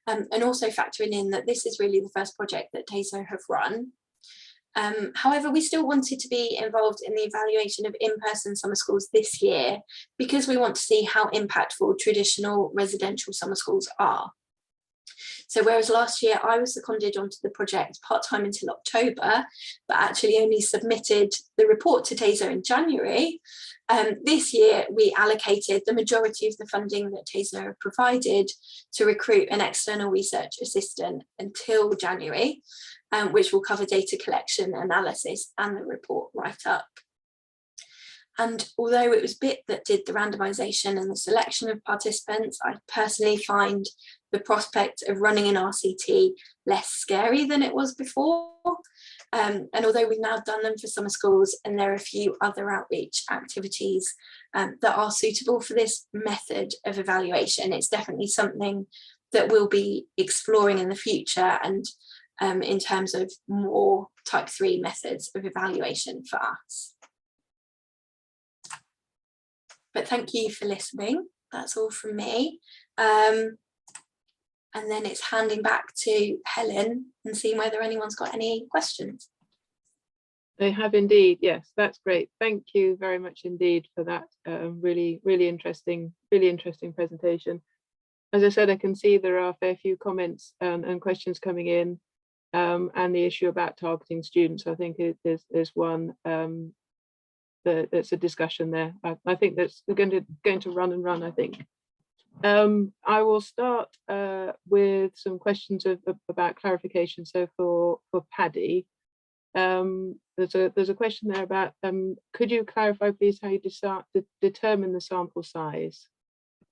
S4: and also factoring in that this is really the first project that TASO have run. However, we still wanted to be involved in the evaluation of in-person summer schools this year because we want to see how impactful traditional residential summer schools are. So whereas last year I was seconded onto the project part-time until October, but actually only submitted the report to TASO in January, this year we allocated the majority of the funding that TASO provided to recruit an external research assistant until January, which will cover data collection, analysis and the report write-up. And although it was BIT that did the randomisation and the selection of participants, I personally find the prospect of running an RCT less scary than it was before. And although we've now done them for summer schools and there are a few other outreach activities that are suitable for this method of evaluation, it's definitely something that we'll be exploring in the future, and in terms of more type 3 methods of evaluation for us. But thank you for listening. That's all from me. And then it's handing back to Helen and seeing whether anyone's got any questions.
S1: They have indeed, yes, that's great. Thank you very much indeed for that really interesting presentation. As I said, I can see there are a fair few comments and questions coming in, and the issue about targeting students, I think is one that's a discussion there. I think that's going to run, I think. I will start with some questions about clarification. So for Paddy, there's a question there about could you clarify please how you determine the sample size,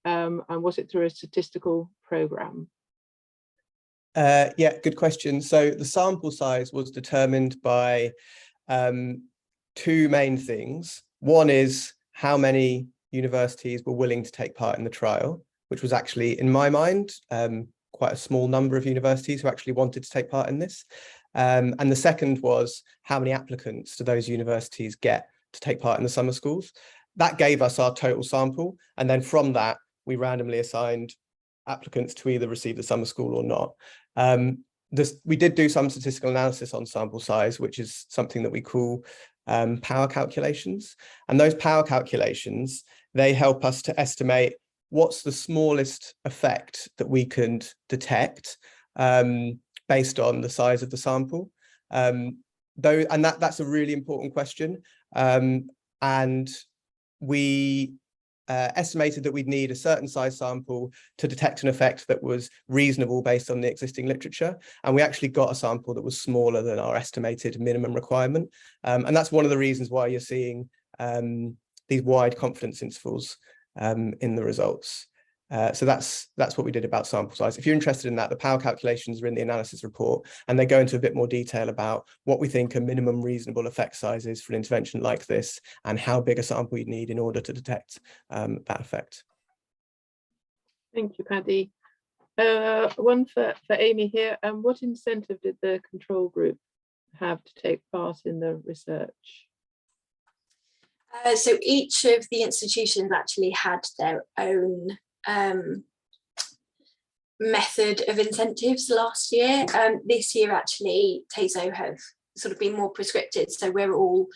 S1: and was it through a statistical program?
S3: Yeah, good question. So the sample size was determined by two main things. One is how many universities were willing to take part in the trial, which was actually, in my mind, quite a small number of universities who actually wanted to take part in this. And the second was how many applicants do those universities get to take part in the summer schools. That gave us our total sample. And then from that, we randomly assigned applicants to either receive the summer school or not. We did do some statistical analysis on sample size, which is something that we call power calculations. And those power calculations, they help us to estimate what's the smallest effect that we can detect based on the size of the sample. That's a really important question. And we estimated that we'd need a certain size sample to detect an effect that was reasonable based on the existing literature. And we actually got a sample that was smaller than our estimated minimum requirement. And that's one of the reasons why you're seeing these wide confidence intervals in the results. So that's what we did about sample size. If you're interested in that, the power calculations are in the analysis report, and they go into a bit more detail about what we think a minimum reasonable effect size is for an intervention like this, and how big a sample you'd need in order to detect that effect.
S1: Thank you, Paddy. One for Amy here. What incentive did the control group have to take part in the research?
S4: So each of the institutions actually had their own method of incentives last year. This year, actually, TASO have sort of been more prescriptive, so we're all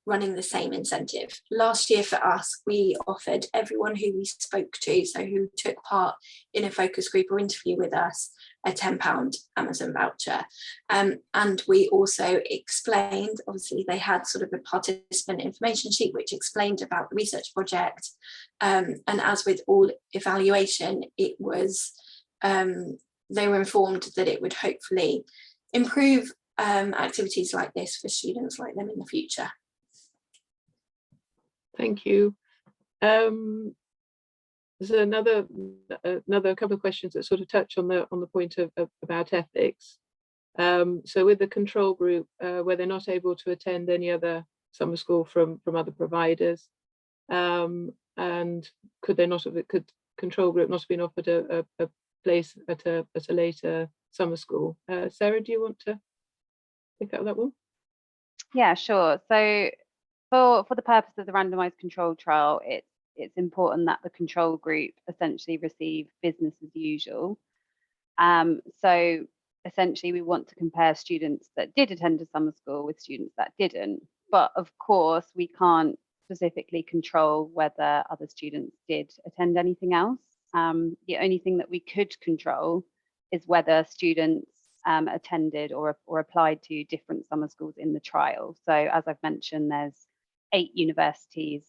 S4: running the same incentive. Last year for us, we offered everyone who we spoke to, so who took part in a focus group or interview with us, a £10 Amazon voucher. And we also explained, obviously they had sort of a participant information sheet which explained about the research project. And as with all evaluation, it was, they were informed that it would hopefully improve activities like this for students like them in the future.
S1: Thank you. There's another couple of questions that sort of touch on the point of about ethics. So with the control group, where they're not able to attend any other summer school from other providers, and could control group not have been offered a place at a later summer school? Sarah, do you want to pick up that one?
S2: Yeah, sure. So for the purpose of the randomized control trial, it's important that the control group essentially receive business as usual. So essentially we want to compare students that did attend a summer school with students that didn't. But of course, we can't specifically control whether other students did attend anything else. The only thing that we could control is whether students attended or applied to different summer schools in the trial. So as I've mentioned, there's 8 universities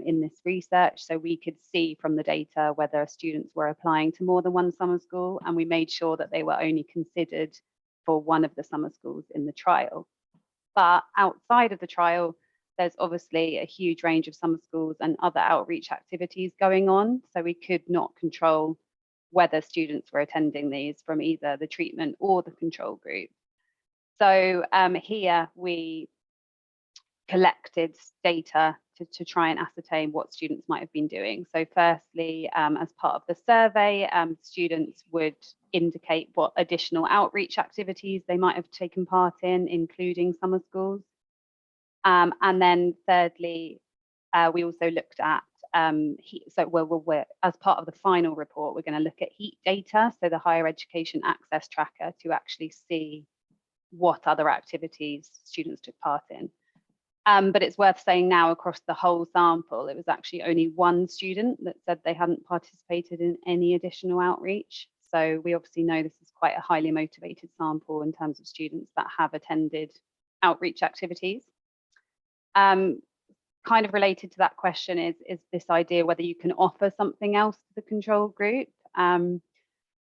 S2: in this research, so we could see from the data whether students were applying to more than one summer school, and we made sure that they were only considered for one of the summer schools in the trial. But outside of the trial, there's obviously a huge range of summer schools and other outreach activities going on, so we could not control whether students were attending these from either the treatment or the control group. So here we collected data to try and ascertain what students might have been doing. So firstly, as part of the survey, students would indicate what additional outreach activities they might have taken part in, including summer schools. And then thirdly, we also looked at we're as part of the final report, we're going to look at heat data, so the higher education access tracker, to actually see what other activities students took part in. But it's worth saying now, across the whole sample, it was actually only one student that said they hadn't participated in any additional outreach. So we obviously know this is quite a highly motivated sample in terms of students that have attended outreach activities. Kind of related to that question is this idea whether you can offer something else to the control group. And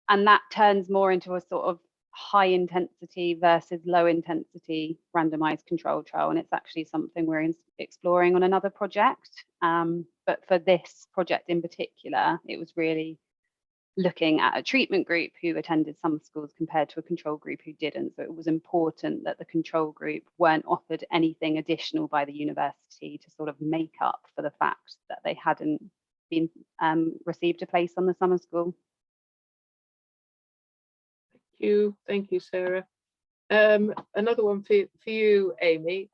S2: that turns more into a sort of high intensity versus low intensity randomized control trial, and it's actually something we're exploring on another project. But for this project in particular, it was really looking at a treatment group who attended summer schools compared to a control group who didn't. So it was important that the control group weren't offered anything additional by the university to sort of make up for the fact that they hadn't been received a place on the summer school.
S1: Thank you, Sarah. Another one for you, Amy.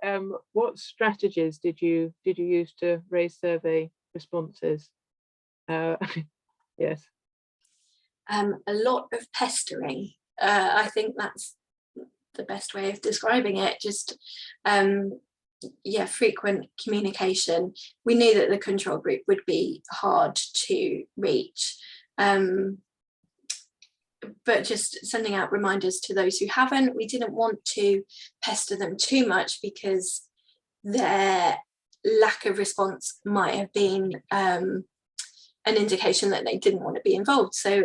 S1: What strategies did you use to raise survey responses? Yes.
S4: A lot of pestering. I think that's the best way of describing it. Just frequent communication. We knew that the control group would be hard to reach. But just sending out reminders to those who haven't. We didn't want to pester them too much because their lack of response might have been an indication that they didn't want to be involved. So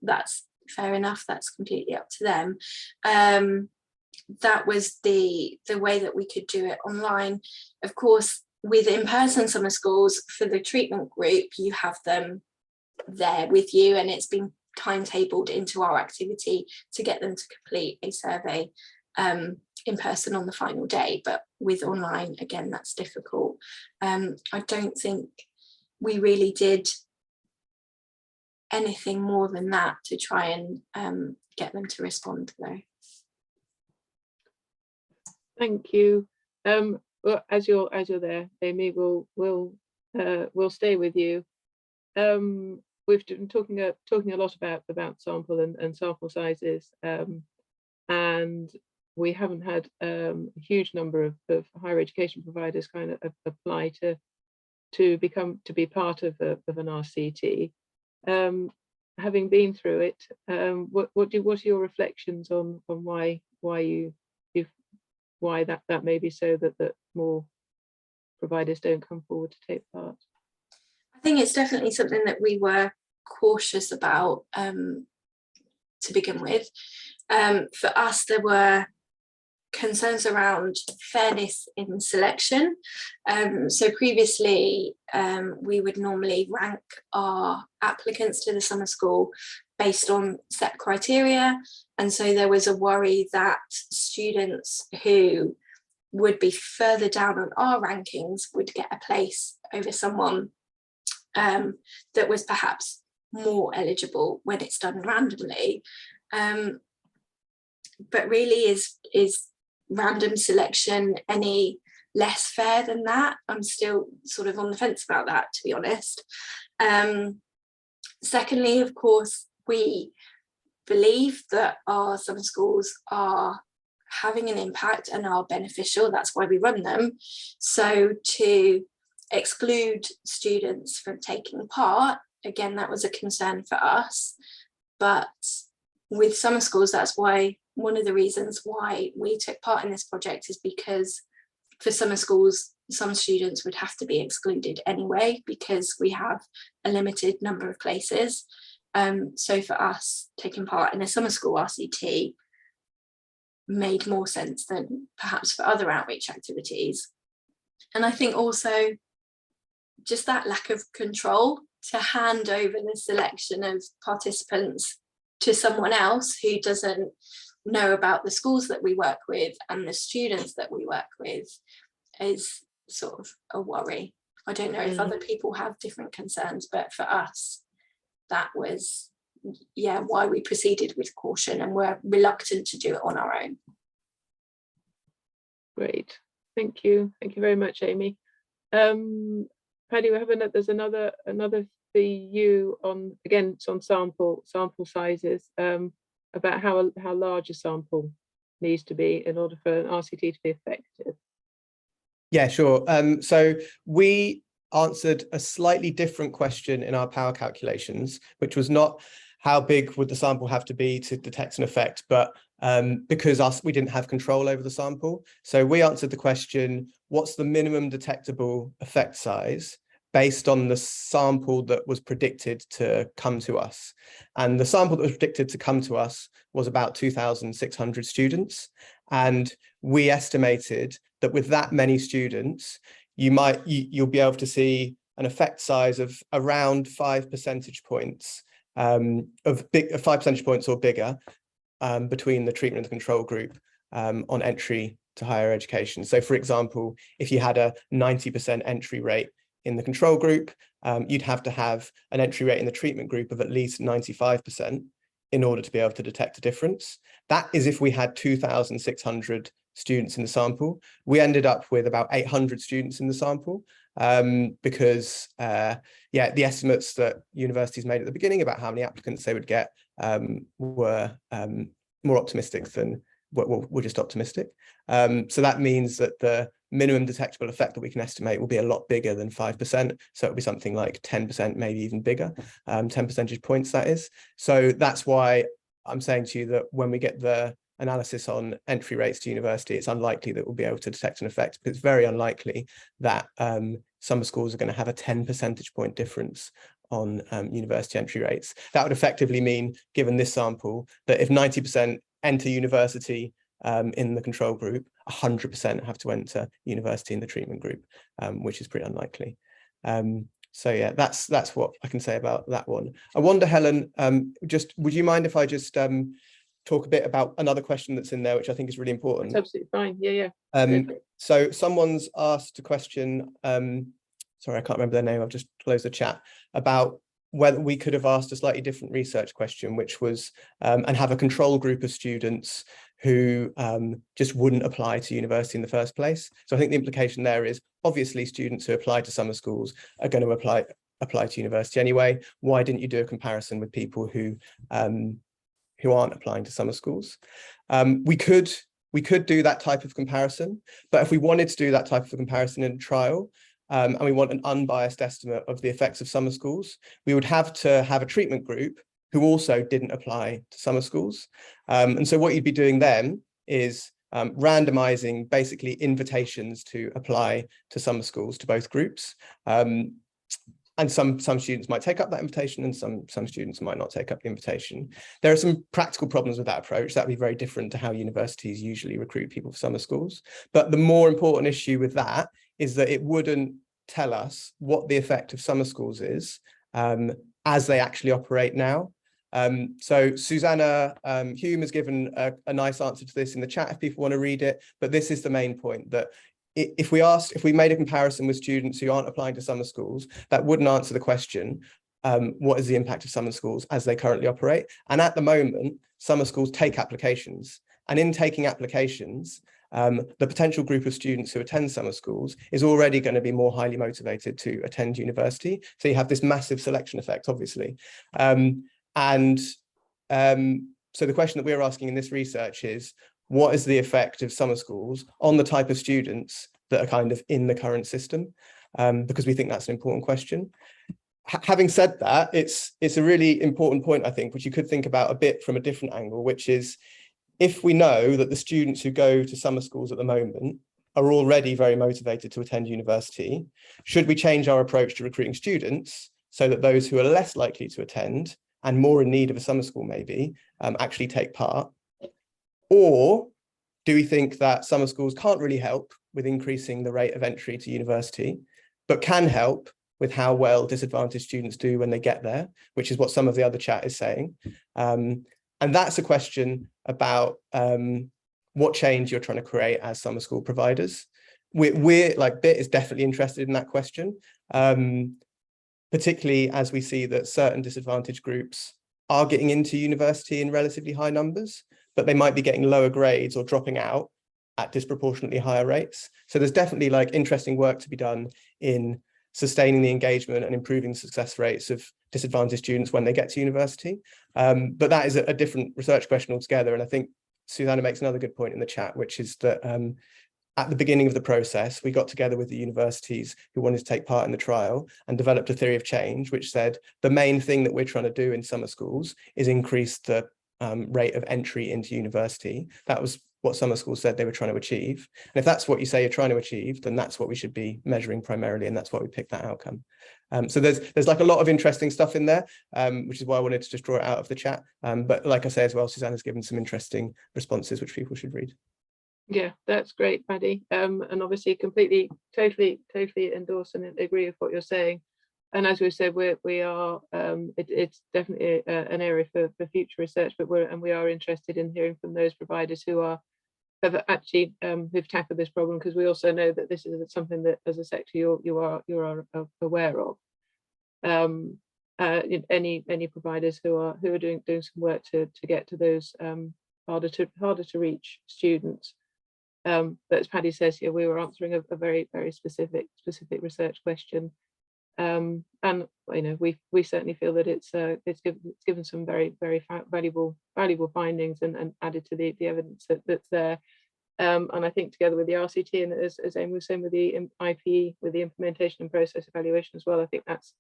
S4: that's fair enough. That's completely up to them. That was the way that we could do it online. Of course, with in-person summer schools, for the treatment group, you have them there with you, and it's been timetabled into our activity to get them to complete a survey in person on the final day. But with online, again, that's difficult. I don't think we really did anything more than that to try and get them to respond, though.
S1: Thank you. Well, as you're there, Amy, we'll stay with you. We've been talking a lot about sample and sample sizes, and we haven't had a huge number of higher education providers kind of apply to be part of an RCT. Having been through it, what are your reflections on why that may be so that more providers don't come forward to take part?
S4: I think it's definitely something that we were cautious about to begin with. For us, there were concerns around fairness in selection. So previously, we would normally rank our applicants to the summer school based on set criteria. And so there was a worry that students who would be further down on our rankings would get a place over someone that was perhaps more eligible when it's done randomly. But really is random selection any less fair than that? I'm still sort of on the fence about that, to be honest. Secondly, of course, we believe that our summer schools are having an impact and are beneficial. That's why we run them. So to exclude students from taking part, again, that was a concern for us. But with summer schools, that's why one of the reasons why we took part in this project is because for summer schools, some students would have to be excluded anyway, because we have a limited number of places. So for us, taking part in a summer school RCT made more sense than perhaps for other outreach activities. And I think also just that lack of control to hand over the selection of participants to someone else who doesn't know about the schools that we work with and the students that we work with is sort of a worry. I don't know if other people have different concerns, but for us, that was, yeah, why we proceeded with caution and we're reluctant to do it on our own.
S1: Great, thank you very much, Amy. Paddy, there's another for you on, again, it's on sample sizes, about how large a sample needs to be in order for an RCT to be effective.
S3: Yeah, sure. So we answered a slightly different question in our power calculations, which was not how big would the sample have to be to detect an effect, but because we didn't have control over the sample. So we answered the question, what's the minimum detectable effect size based on the sample that was predicted to come to us? And the sample that was predicted to come to us was about 2,600 students. And we estimated that with that many students, you'll be able to see an effect size of around 5 percentage points, 5 percentage points or bigger, between the treatment and the control group on entry to higher education. So for example, if you had a 90% entry rate in the control group, you'd have to have an entry rate in the treatment group of at least 95% in order to be able to detect a difference. That is if we had 2,600 students in the sample. We ended up with about 800 students in the sample because the estimates that universities made at the beginning about how many applicants they would get were more optimistic than, we're just optimistic. So that means that the minimum detectable effect that we can estimate will be a lot bigger than 5%. So it'll be something like 10%, maybe even bigger, 10 percentage points, that is. So that's why I'm saying to you that when we get the analysis on entry rates to university, it's unlikely that we'll be able to detect an effect, because it's very unlikely that summer schools are going to have a 10 percentage point difference on university entry rates. That would effectively mean, given this sample, that if 90% enter university in the control group, 100% have to enter university in the treatment group, which is pretty unlikely. So yeah, that's what I can say about that one. I wonder, Helen, would you mind if I just talk a bit about another question that's in there, which I think is really important?
S1: That's absolutely fine. Yeah.
S3: So someone's asked a question, sorry, I can't remember their name, I've just closed the chat, about whether we could have asked a slightly different research question, which was, and have a control group of students who just wouldn't apply to university in the first place. So I think the implication there is, obviously students who apply to summer schools are going to apply to university anyway. Why didn't you do a comparison with people who aren't applying to summer schools? We could do that type of comparison, but if we wanted to do that type of comparison in a trial, and we want an unbiased estimate of the effects of summer schools, we would have to have a treatment group who also didn't apply to summer schools. And so what you'd be doing then is randomizing basically invitations to apply to summer schools to both groups. And some students might take up that invitation and some students might not take up the invitation. There are some practical problems with that approach. That'd be very different to how universities usually recruit people for summer schools. But the more important issue with that is that it wouldn't tell us what the effect of summer schools is as they actually operate now. So Susanna Hume has given a nice answer to this in the chat if people want to read it, but this is the main point, that if we made a comparison with students who aren't applying to summer schools, that wouldn't answer the question, what is the impact of summer schools as they currently operate? And at the moment, summer schools take applications, and in taking applications, the potential group of students who attend summer schools is already going to be more highly motivated to attend university. So you have this massive selection effect, obviously. So the question that we're asking in this research is, what is the effect of summer schools on the type of students that are kind of in the current system? Because we think that's an important question. Having said that, it's a really important point, I think, which you could think about a bit from a different angle, which is, if we know that the students who go to summer schools at the moment are already very motivated to attend university, should we change our approach to recruiting students so that those who are less likely to attend and more in need of a summer school maybe actually take part? Or do we think that summer schools can't really help with increasing the rate of entry to university, but can help with how well disadvantaged students do when they get there, which is what some of the other chat is saying? And that's a question about what change you're trying to create as summer school providers. We're like, BIT is definitely interested in that question, particularly as we see that certain disadvantaged groups are getting into university in relatively high numbers, but they might be getting lower grades or dropping out at disproportionately higher rates. So there's definitely like interesting work to be done in sustaining the engagement and improving the success rates of disadvantaged students when they get to university. But that is a different research question altogether. And I think Susanna makes another good point in the chat, which is that at the beginning of the process, we got together with the universities who wanted to take part in the trial and developed a theory of change, which said the main thing that we're trying to do in summer schools is increase the rate of entry into university. That was what summer schools said they were trying to achieve. And if that's what you say you're trying to achieve, then that's what we should be measuring primarily, and that's why we picked that outcome. So there's like a lot of interesting stuff in there, which is why I wanted to just draw it out of the chat. But like I say as well, Susanna's given some interesting responses which people should read.
S1: Yeah, that's great, Paddy. And obviously completely, totally endorse and agree with what you're saying. And as we said, we are it's definitely an area for future research, but we are interested in hearing from those providers who have actually who've tackled this problem, because we also know that this is something that as a sector you are aware of. Any providers who are doing some work to get to those harder to reach students. But as Paddy says here, we were answering a very specific research question. And you know, we certainly feel that it's given some very valuable findings and added to the evidence that's there. And I think together with the RCT and as Amy was saying with the IP, with the implementation and process evaluation as well, I think that's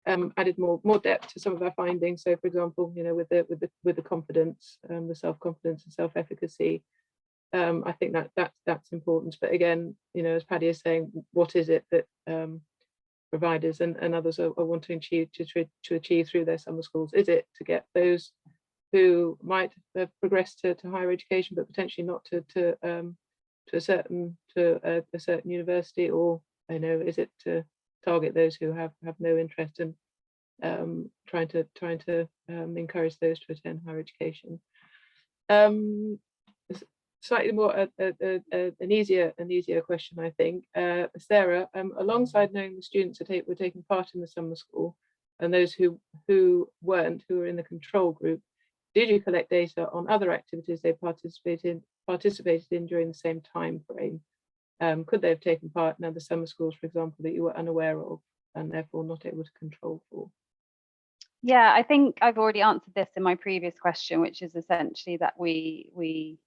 S1: added more depth to some of our findings. So, for example, you know, with the confidence, the self-confidence and self-efficacy, I think that's important. But again, you know, as Paddy is saying, what is it that providers and others are wanting to achieve through their summer schools? Is it to get those who might have progressed to higher education but potentially not to a certain university, or you know, is it to target those who have no interest and trying to encourage those to attend higher education? Slightly more an easier question, I think. Sarah, alongside knowing the students were taking part in the summer school and those who weren't, who were in the control group, did you collect data on other activities they participated in during the same time frame? Could they have taken part in other summer schools, for example, that you were unaware of and therefore not able to control for?
S2: Yeah, I think I've already answered this in my previous question, which is essentially that we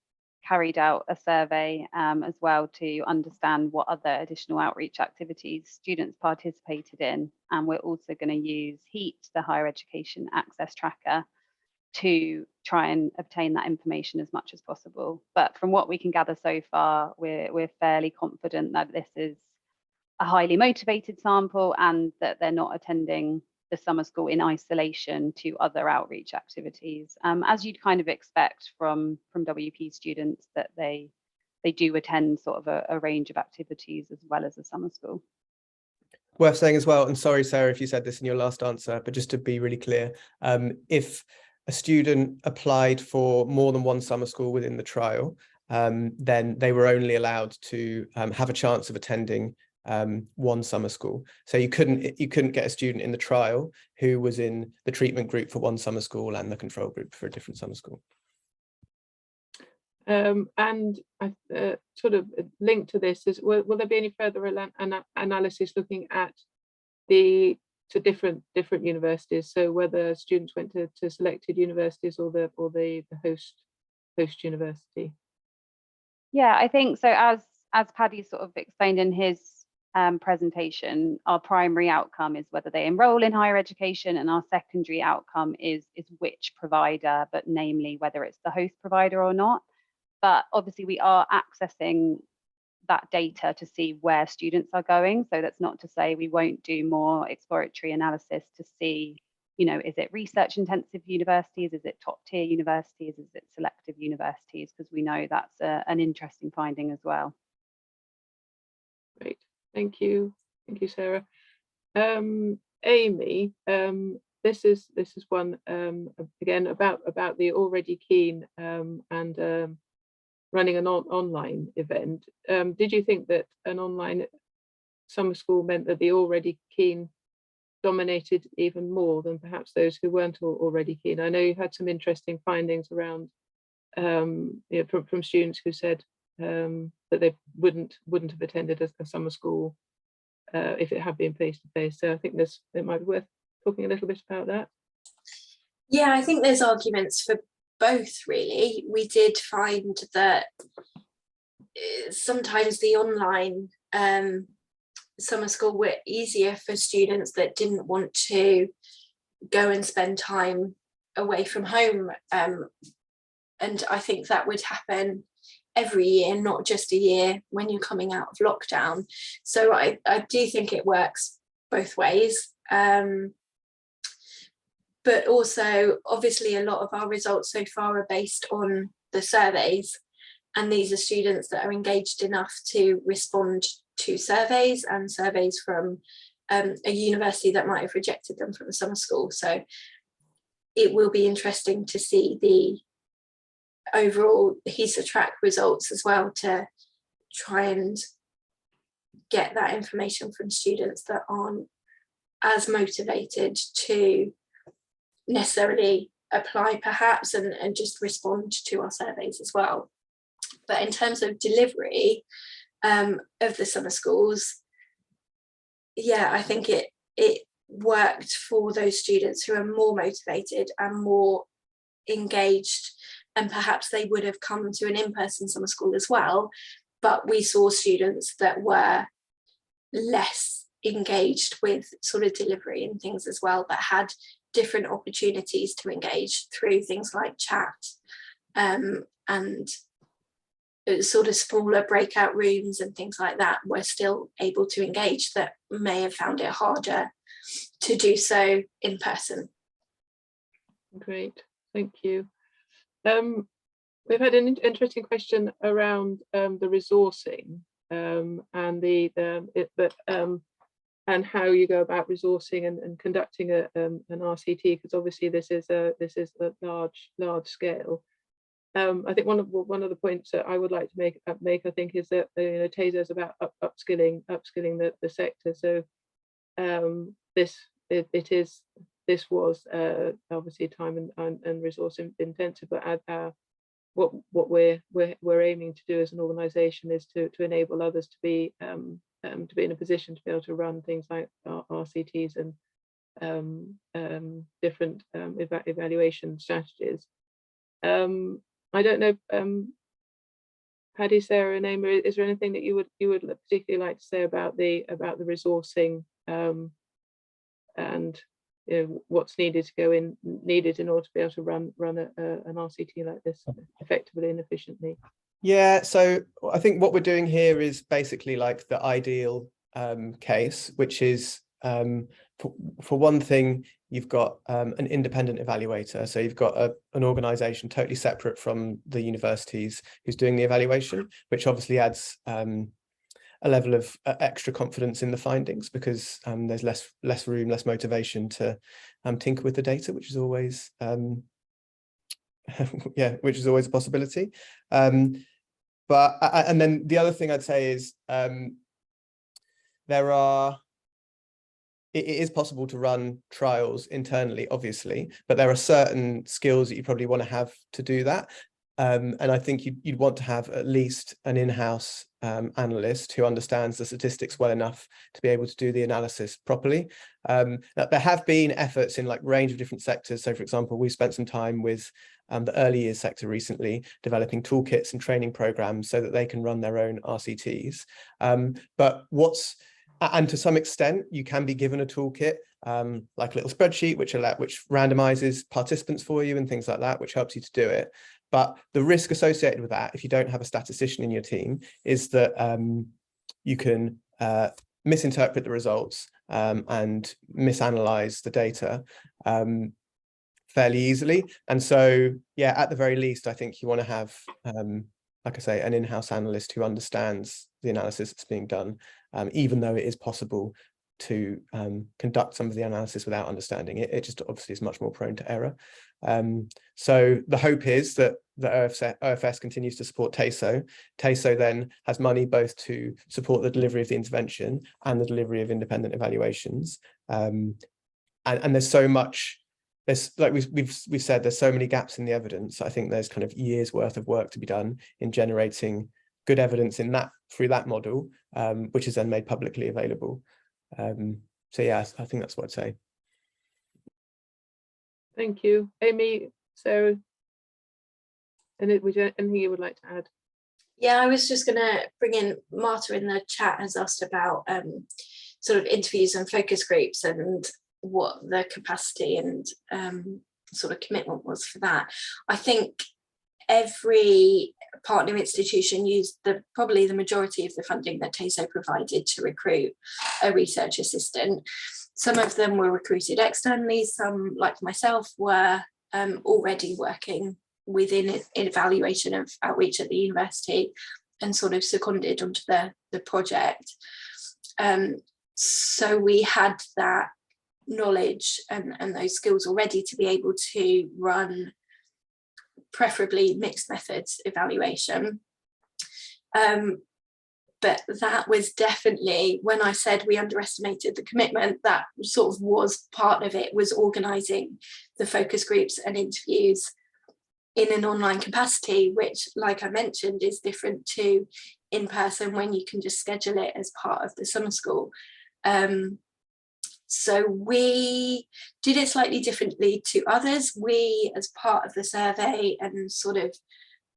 S2: carried out a survey as well to understand what other additional outreach activities students participated in. And we're also going to use HEAT, the Higher Education Access Tracker, to try and obtain that information as much as possible. But from what we can gather so far, we're fairly confident that this is a highly motivated sample and that they're not attending the summer school in isolation to other outreach activities, as you'd kind of expect from WP students, that they do attend sort of a range of activities as well as a summer school.
S3: Worth saying as well, and sorry Sarah if you said this in your last answer, but just to be really clear, if a student applied for more than one summer school within the trial, then they were only allowed to have a chance of attending one summer school. So you couldn't get a student in the trial who was in the treatment group for one summer school and the control group for a different summer school.
S1: And I sort of linked to this is, will there be any further analysis looking at the different universities? So whether students went to selected universities or the host university.
S2: Yeah, I think so. As Paddy sort of explained in his presentation, our primary outcome is whether they enroll in higher education, and our secondary outcome is which provider, but namely whether it's the host provider or not. But obviously we are accessing that data to see where students are going. So that's not to say we won't do more exploratory analysis to see, you know, is it research intensive universities? Is it top tier universities? Is it selective universities? Because we know that's an interesting finding as well.
S1: Great, thank you, Sarah. Amy, this is one again about the already keen and running an online event. Did you think that an online summer school meant that the already keen dominated even more than perhaps those who weren't already keen? I know you had some interesting findings around you know, from students who said that they wouldn't have attended a summer school if it had been face-to-face. So I think it might be worth talking a little bit about that.
S4: Yeah, I think there's arguments for both, really. We did find that sometimes the online summer school were easier for students that didn't want to go and spend time away from home. And I think that would happen every year, not just a year when you're coming out of lockdown. So I do think it works both ways. But also, obviously, a lot of our results so far are based on the surveys. And these are students that are engaged enough to respond to surveys, and surveys from a university that might have rejected them from a summer school. So it will be interesting to see the overall HESA track results as well, to try and get that information from students that aren't as motivated to necessarily apply perhaps and just respond to our surveys as well. But in terms of delivery of the summer schools, yeah, I think it worked for those students who are more motivated and more engaged, and perhaps they would have come to an in-person summer school as well, but we saw students that were less engaged with sort of delivery and things as well, that had different opportunities to engage through things like chat and sort of smaller breakout rooms and things like that, were still able to engage, that may have found it harder to do so in person.
S1: Great, thank you. We've had an interesting question around the resourcing and how you go about resourcing and conducting an RCT, because obviously this is a large scale. I think one of the points that I would like to make I think is that you know, TASO is about upskilling the sector. So this was obviously time and resource intensive, but what we're aiming to do as an organisation is to enable others to be in a position to be able to run things like RCTs and different evaluation strategies. I don't know, Paddy, Sarah, and Amy, is there anything that you would particularly like to say about the resourcing and you know, what's needed in order to be able to run an RCT like this effectively and efficiently?
S3: Yeah, so I think what we're doing here is basically like the ideal case, which is for one thing, you've got an independent evaluator. So you've got an organisation totally separate from the universities who's doing the evaluation, which obviously adds a level of extra confidence in the findings, because there's less room, less motivation to tinker with the data, which is always yeah, which is always a possibility. But and then the other thing I'd say is it is possible to run trials internally, obviously, but there are certain skills that you probably want to have to do that. And I think you'd want to have at least an in-house analyst who understands the statistics well enough to be able to do the analysis properly. There have been efforts in like range of different sectors. So for example, we spent some time with the early years sector recently, developing toolkits and training programs so that they can run their own RCTs. And to some extent, you can be given a toolkit, like a little spreadsheet, which randomizes participants for you and things like that, which helps you to do it. But the risk associated with that, if you don't have a statistician in your team, is that you can misinterpret the results and misanalyze the data fairly easily. And so, yeah, at the very least, I think you want to have, like I say, an in-house analyst who understands the analysis that's being done, even though it is possible to conduct some of the analysis without understanding it. It just obviously is much more prone to error. So the hope is that the OFS continues to support TASO. TASO then has money both to support the delivery of the intervention and the delivery of independent evaluations. And there's so much, like we've said, there's so many gaps in the evidence. I think there's kind of years worth of work to be done in generating good evidence in that through that model, which is then made publicly available. So yeah, I think that's what I'd say.
S1: Thank you, Amy. So, was there anything you would like to add?
S4: Yeah, I was just going to bring in Marta in the chat has asked about sort of interviews and focus groups and what the capacity and sort of commitment was for that. I think every partner institution used probably the majority of the funding that TASO provided to recruit a research assistant. Some of them were recruited externally, some, like myself, were already working within evaluation of outreach at the university and sort of seconded onto the project. So we had that knowledge and those skills already to be able to run preferably mixed methods evaluation. But that was definitely, when I said we underestimated the commitment, that sort of was part of it, was organising the focus groups and interviews in an online capacity, which, like I mentioned, is different to in person when you can just schedule it as part of the summer school. So we did it slightly differently to others. We, as part of the survey and sort of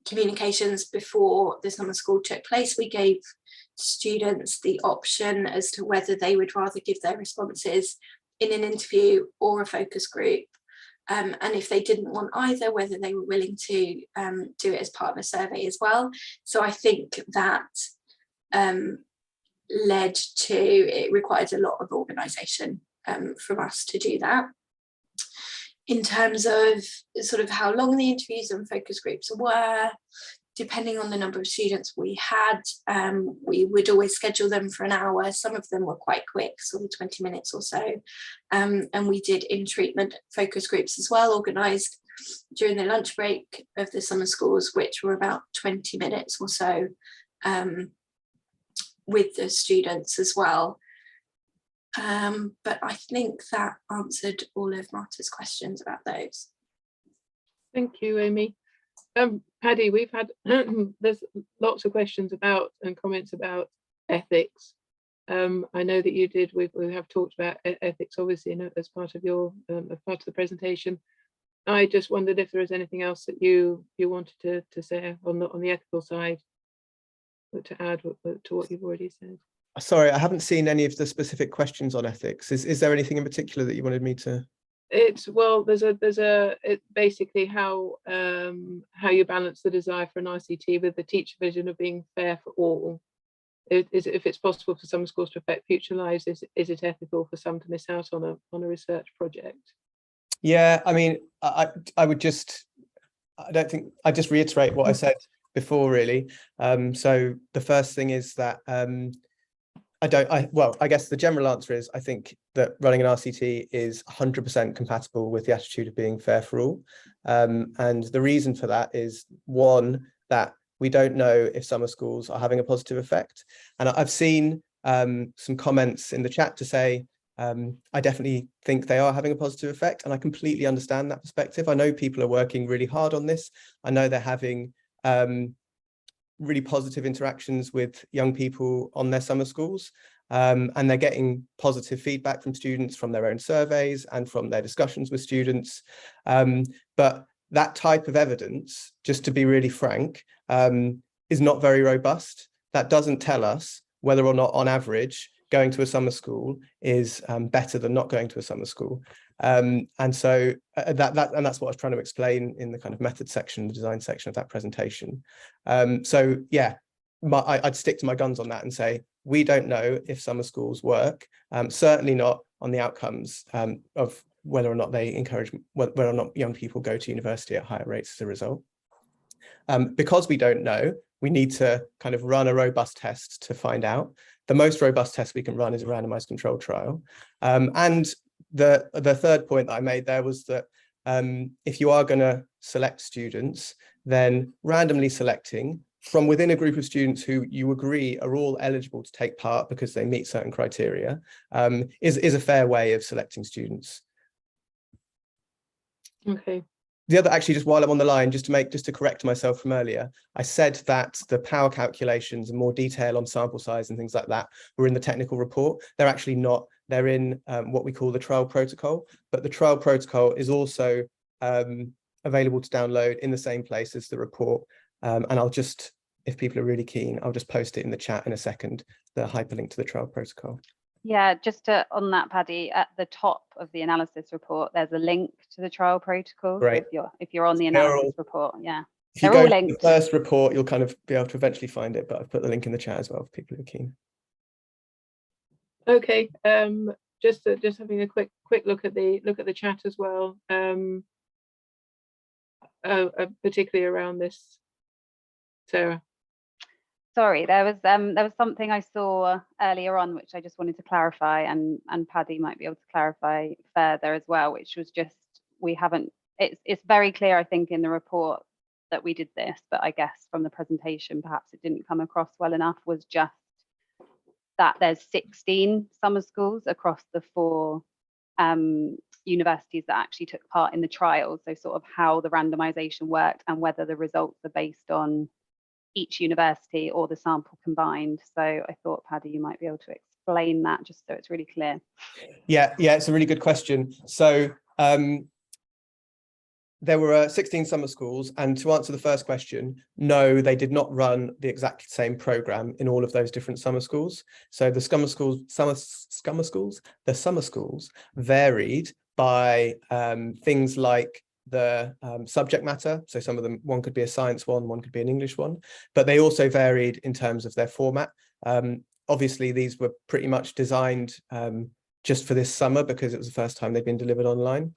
S4: communications before the summer school took place, we gave students the option as to whether they would rather give their responses in an interview or a focus group. And if they didn't want either, whether they were willing to do it as part of a survey as well. So I think that led to, it required a lot of organisation from us to do that. In terms of sort of how long the interviews and focus groups were, depending on the number of students we had, we would always schedule them for an hour. Some of them were quite quick, sort of 20 minutes or so. And we did in-treatment focus groups as well, organised during the lunch break of the summer schools, which were about 20 minutes or so with the students as well. But I think that answered all of Marta's questions about those.
S1: Thank you, Amy. Paddy, we've had there's lots of questions about and comments about ethics. I know that you did. We have talked about ethics, obviously, as part of your as part of the presentation. I just wondered if there is anything else that you wanted to say on the ethical side, to add to what you've already said.
S3: Sorry, I haven't seen any of the specific questions on ethics. Is there anything in particular that you wanted me to?
S1: It's, well, there's basically how you balance the desire for an RCT with the teacher vision of being fair for all. If it's possible for some schools to affect future lives, is it ethical for some to miss out on a research project?
S3: Yeah, I mean, I just reiterate what I said before, really. So the first thing is that I guess the general answer is I think that running an RCT is 100% compatible with the attitude of being fair for all. And the reason for that is, one, that we don't know if summer schools are having a positive effect. And I've seen some comments in the chat to say, I definitely think they are having a positive effect, and I completely understand that perspective. I know people are working really hard on this. I know they're having really positive interactions with young people on their summer schools, and they're getting positive feedback from students from their own surveys and from their discussions with students. But that type of evidence, just to be really frank, is not very robust. That doesn't tell us whether or not, on average, going to a summer school is better than not going to a summer school. And so that's what I was trying to explain in the kind of method section, the design section of that presentation. So yeah, I'd stick to my guns on that and say, we don't know if summer schools work, certainly not on the outcomes of whether or not they encourage, whether or not young people go to university at higher rates as a result. Because we don't know, we need to kind of run a robust test to find out. The most robust test we can run is a randomized controlled trial. And the third point that I made there was that if you are going to select students, then randomly selecting from within a group of students who you agree are all eligible to take part because they meet certain criteria is a fair way of selecting students.
S1: Okay.
S3: The other, actually, just while I'm on the line, just to correct myself from earlier, I said that the power calculations and more detail on sample size and things like that were in the technical report. They're actually not. They're in what we call the trial protocol, but the trial protocol is also available to download in the same place as the report. And I'll just, if people are really keen, I'll just post it in the chat in a second, the hyperlink to the trial protocol.
S2: Yeah, just on that, Paddy, at the top of the analysis report, there's a link to the trial protocol.
S3: Great.
S2: So if you're on the analysis report, yeah,
S3: if you
S2: they're all
S3: go
S2: linked.
S3: to the first report, you'll kind of be able to eventually find it, but I've put the link in the chat as well for people who are keen.
S1: Okay. Just having a quick look at the chat as well. Particularly around this, Sarah.
S2: Sorry, there was something I saw earlier on which I just wanted to clarify, and Paddy might be able to clarify further as well, which was just it's very clear, I think, in the report that we did this, but I guess from the presentation perhaps it didn't come across well enough, was just that there's 16 summer schools across the 4 universities that actually took part in the trial. So sort of how the randomization worked and whether the results are based on each university or the sample combined. So I thought, Paddy, you might be able to explain that just so it's really clear.
S3: Yeah, it's a really good question. So there were 16 summer schools, and to answer the first question, no, they did not run the exact same program in all of those different summer schools. So the summer schools varied by things like the subject matter. So some of them, one could be a science one could be an English one, but they also varied in terms of their format. Obviously, these were pretty much designed just for this summer because it was the first time they'd been delivered online.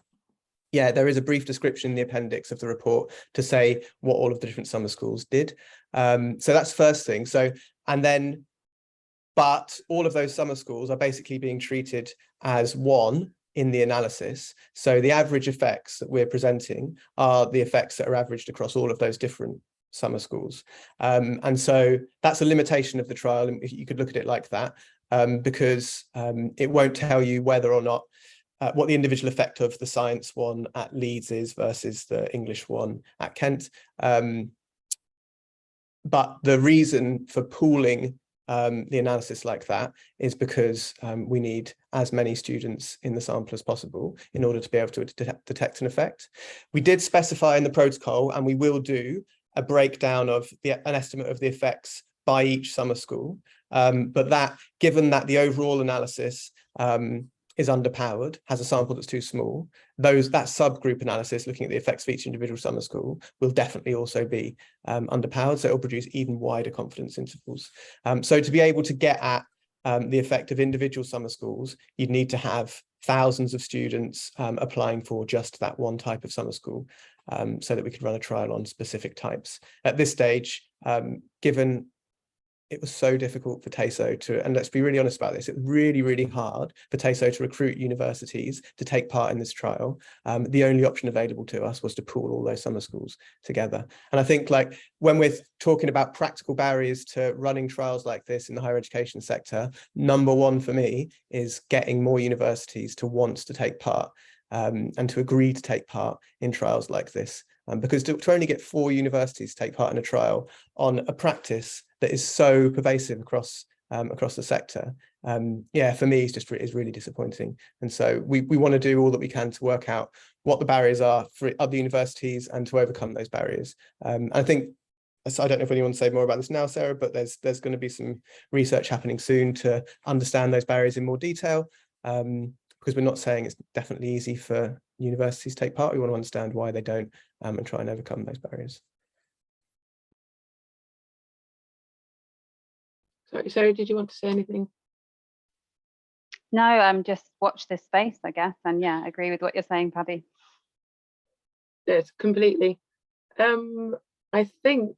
S3: Yeah, there is a brief description in the appendix of the report to say what all of the different summer schools did. So that's the first thing. So, and then, but all of those summer schools are basically being treated as one in the analysis. So the average effects that we're presenting are the effects that are averaged across all of those different summer schools. And so that's a limitation of the trial. And you could look at it like that, because it won't tell you whether or not what the individual effect of the science one at Leeds is versus the English one at Kent. But the reason for pooling the analysis like that is because we need as many students in the sample as possible in order to be able to detect an effect. We did specify in the protocol, and we will do a breakdown of an estimate of the effects by each summer school. But that, given that the overall analysis is underpowered, has a sample that's too small, that subgroup analysis looking at the effects of each individual summer school will definitely also be underpowered, so it will produce even wider confidence intervals. So to be able to get at the effect of individual summer schools, you'd need to have thousands of students applying for just that one type of summer school, so that we could run a trial on specific types. At this stage, given it was so difficult for TASO to, and let's be really honest about this, it was really, really hard for TASO to recruit universities to take part in this trial. The only option available to us was to pool all those summer schools together. And I think, like, when we're talking about practical barriers to running trials like this in the higher education sector, number one for me is getting more universities to want to take part and to agree to take part in trials like this. Because to only get 4 universities to take part in a trial on a practice that is so pervasive across the sector, yeah, for me, is really disappointing. And so we want to do all that we can to work out what the barriers are for other universities and to overcome those barriers. I think, so I don't know if anyone wants to say more about this now, Sarah, but there's going to be some research happening soon to understand those barriers in more detail. Because we're not saying it's definitely easy for universities to take part. We want to understand why they don't and try and overcome those barriers.
S1: Sorry, Sarah, did you want to say anything?
S2: No, just watch this space, I guess. And yeah, agree with what you're saying, Paddy.
S1: Yes, completely. I think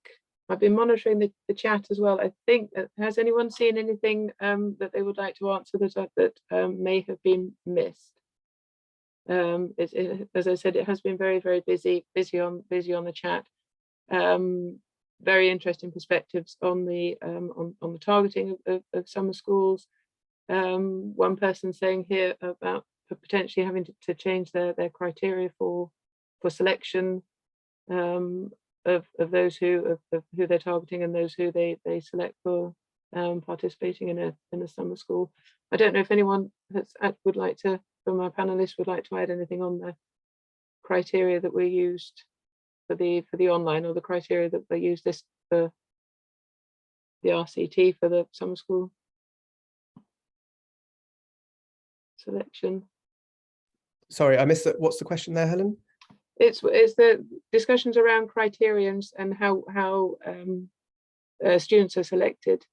S1: I've been monitoring the chat as well. I think has anyone seen anything that they would like to answer that may have been missed? As I said, it has been very, very busy on the chat. Very interesting perspectives on the targeting of summer schools. One person saying here about potentially having to change their criteria for selection of those who they're targeting and those who they select for participating in a summer school. I don't know if anyone would like to, from our panelists, would like to add anything on the criteria that were used for the online, or the criteria that they used this for the RCT for the summer school selection.
S3: Sorry, I missed that. What's the question there, Helen?
S1: It's the discussions around criterions and how students are selected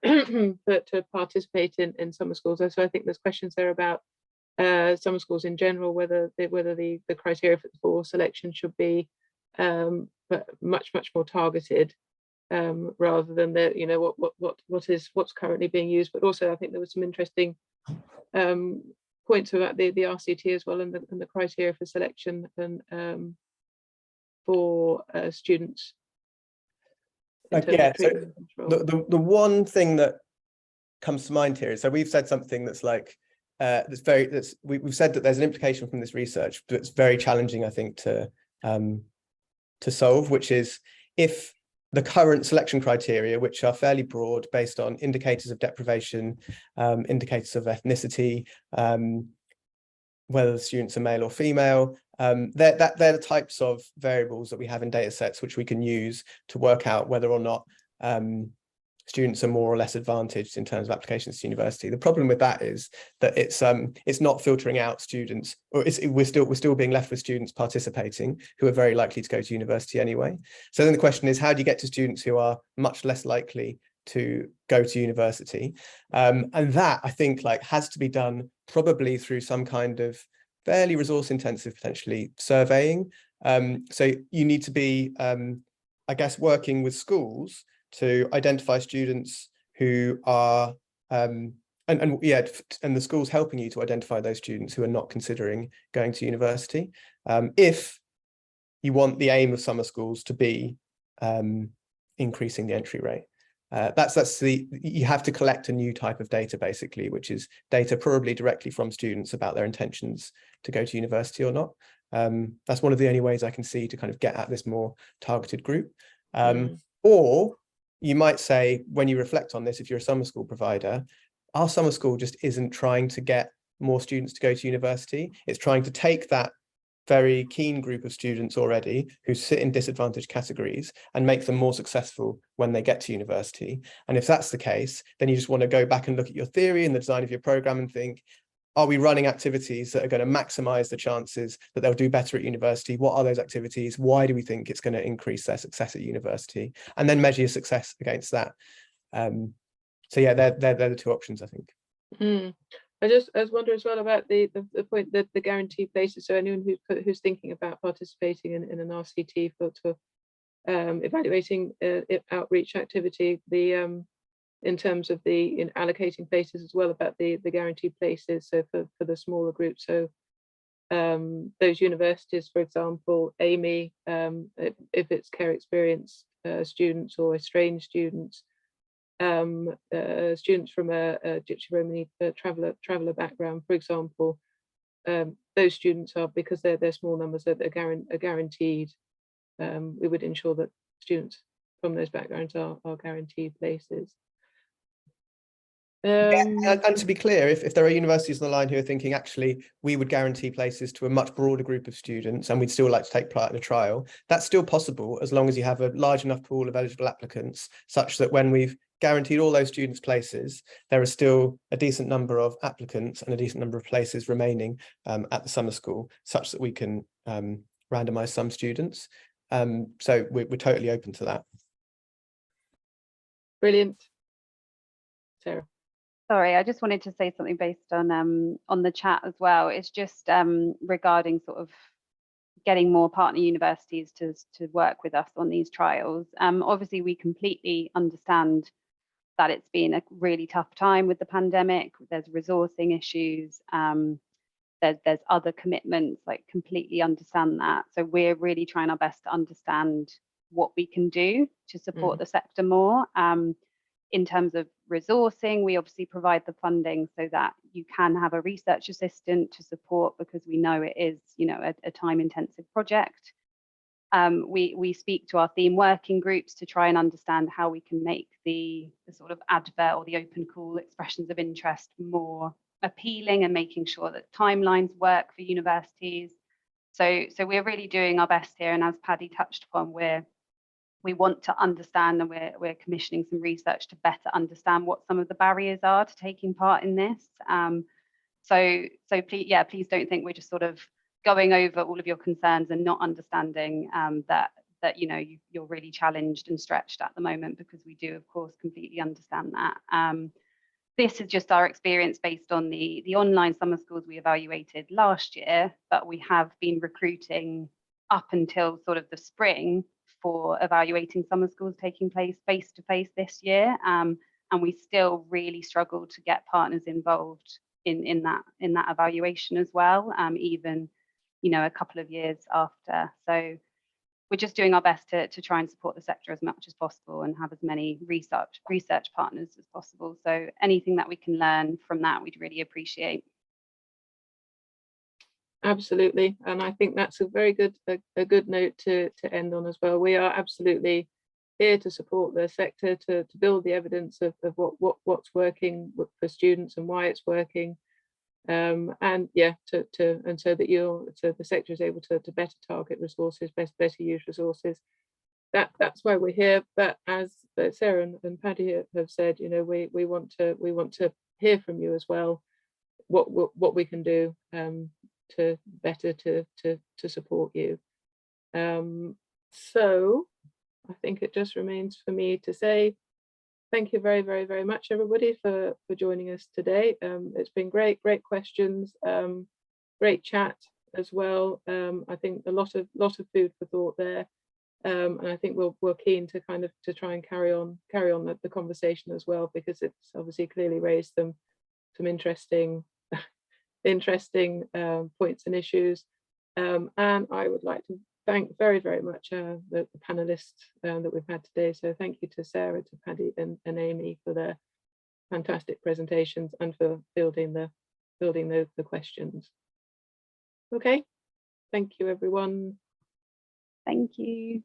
S1: to participate in summer schools. So I think there's questions there about summer schools in general, whether the criteria for selection should be much more targeted, rather than what's currently being used. But also I think there was some interesting points about the RCT as well, and the criteria for selection and for students.
S3: Yeah, so the one thing that comes to mind here is, so we've said something that's like we've said that there's an implication from this research that's very challenging, I think, to solve, which is if the current selection criteria, which are fairly broad, based on indicators of deprivation, indicators of ethnicity, whether the students are male or female, they're the types of variables that we have in data sets which we can use to work out whether or not students are more or less advantaged in terms of applications to university. The problem with that is that it's not filtering out students, or we're still being left with students participating who are very likely to go to university anyway. So then the question is, how do you get to students who are much less likely to go to university? And that, I think, has to be done probably through some kind of fairly resource intensive, potentially, surveying. So you need to be, I guess, working with schools to identify students who are and the schools helping you to identify those students who are not considering going to university, if you want the aim of summer schools to be increasing the entry rate. You have to collect a new type of data, basically, which is data probably directly from students about their intentions to go to university or not. That's one of the only ways I can see to kind of get at this more targeted group. Or you might say, when you reflect on this, if you're a summer school provider, our summer school just isn't trying to get more students to go to university. It's trying to take that very keen group of students already who sit in disadvantaged categories and make them more successful when they get to university. And if that's the case, then you just want to go back and look at your theory and the design of your program and think, are we running activities that are going to maximize the chances that they'll do better at university? What are those activities? Why do we think it's going to increase their success at university? And then measure your success against that. So yeah, they're the two options, I think.
S1: I was wondering as well about the point that the guaranteed places. So anyone who's thinking about participating in an RCT for evaluating outreach activity, the in terms of in allocating places as well, about the guaranteed places. So for the smaller groups, so those universities, for example, Amy, if it's care experienced students or estranged students, students from a Gypsy Romani traveller background, for example, those students are, because they're small numbers, that are guaranteed. We would ensure that students from those backgrounds are guaranteed places.
S3: And to be clear, if there are universities on the line who are thinking, actually, we would guarantee places to a much broader group of students and we'd still like to take part in a trial, that's still possible as long as you have a large enough pool of eligible applicants, such that when we've guaranteed all those students places, there are still a decent number of applicants and a decent number of places remaining at the summer school, such that we can randomise some students. So we're totally open to that.
S1: Brilliant. Sarah.
S2: Sorry, I just wanted to say something based on the chat as well. It's just regarding sort of getting more partner universities to work with us on these trials. Obviously, we completely understand that it's been a really tough time with the pandemic. There's resourcing issues. There's other commitments, like completely understand that. So we're really trying our best to understand what we can do to support the sector more. In terms of resourcing, we obviously provide the funding so that you can have a research assistant to support, because we know it is, you know, a time-intensive project. We speak to our theme working groups to try and understand how we can make the sort of advert or the open call expressions of interest more appealing, and making sure that timelines work for universities. So we're really doing our best here, and as Paddy touched upon, we want to understand, and we're commissioning some research to better understand what some of the barriers are to taking part in this. So please don't think we're just sort of going over all of your concerns and not understanding that you know you're really challenged and stretched at the moment, because we do, of course, completely understand that. This is just our experience based on the online summer schools we evaluated last year, but we have been recruiting up until sort of the spring for evaluating summer schools taking place face-to-face this year, and we still really struggle to get partners involved in that evaluation as well, even, you know, a couple of years after. So we're just doing our best to try and support the sector as much as possible and have as many research partners as possible. So anything that we can learn from that, we'd really appreciate.
S1: Absolutely, and I think that's a very good note to end on as well. We are absolutely here to support the sector, to build the evidence of what's working for students and why it's working, and yeah, and so that the sector is able to better target resources, better use resources. That's why we're here. But as Sarah and Paddy have said, you know, we want to hear from you as well, what we can do to better to support you. So I think it just remains for me to say thank you very, very, very much, everybody, for joining us today. It's been great questions, great chat as well. I think a lot of food for thought there, and I think we're keen to kind of to try and carry on the conversation as well, because it's obviously clearly raised some interesting points and issues, and I would like to thank very, very much the panelists that we've had today. So thank you to Sarah, to Paddy and Amy for their fantastic presentations and for fielding the questions. Okay, thank you everyone.
S2: Thank you.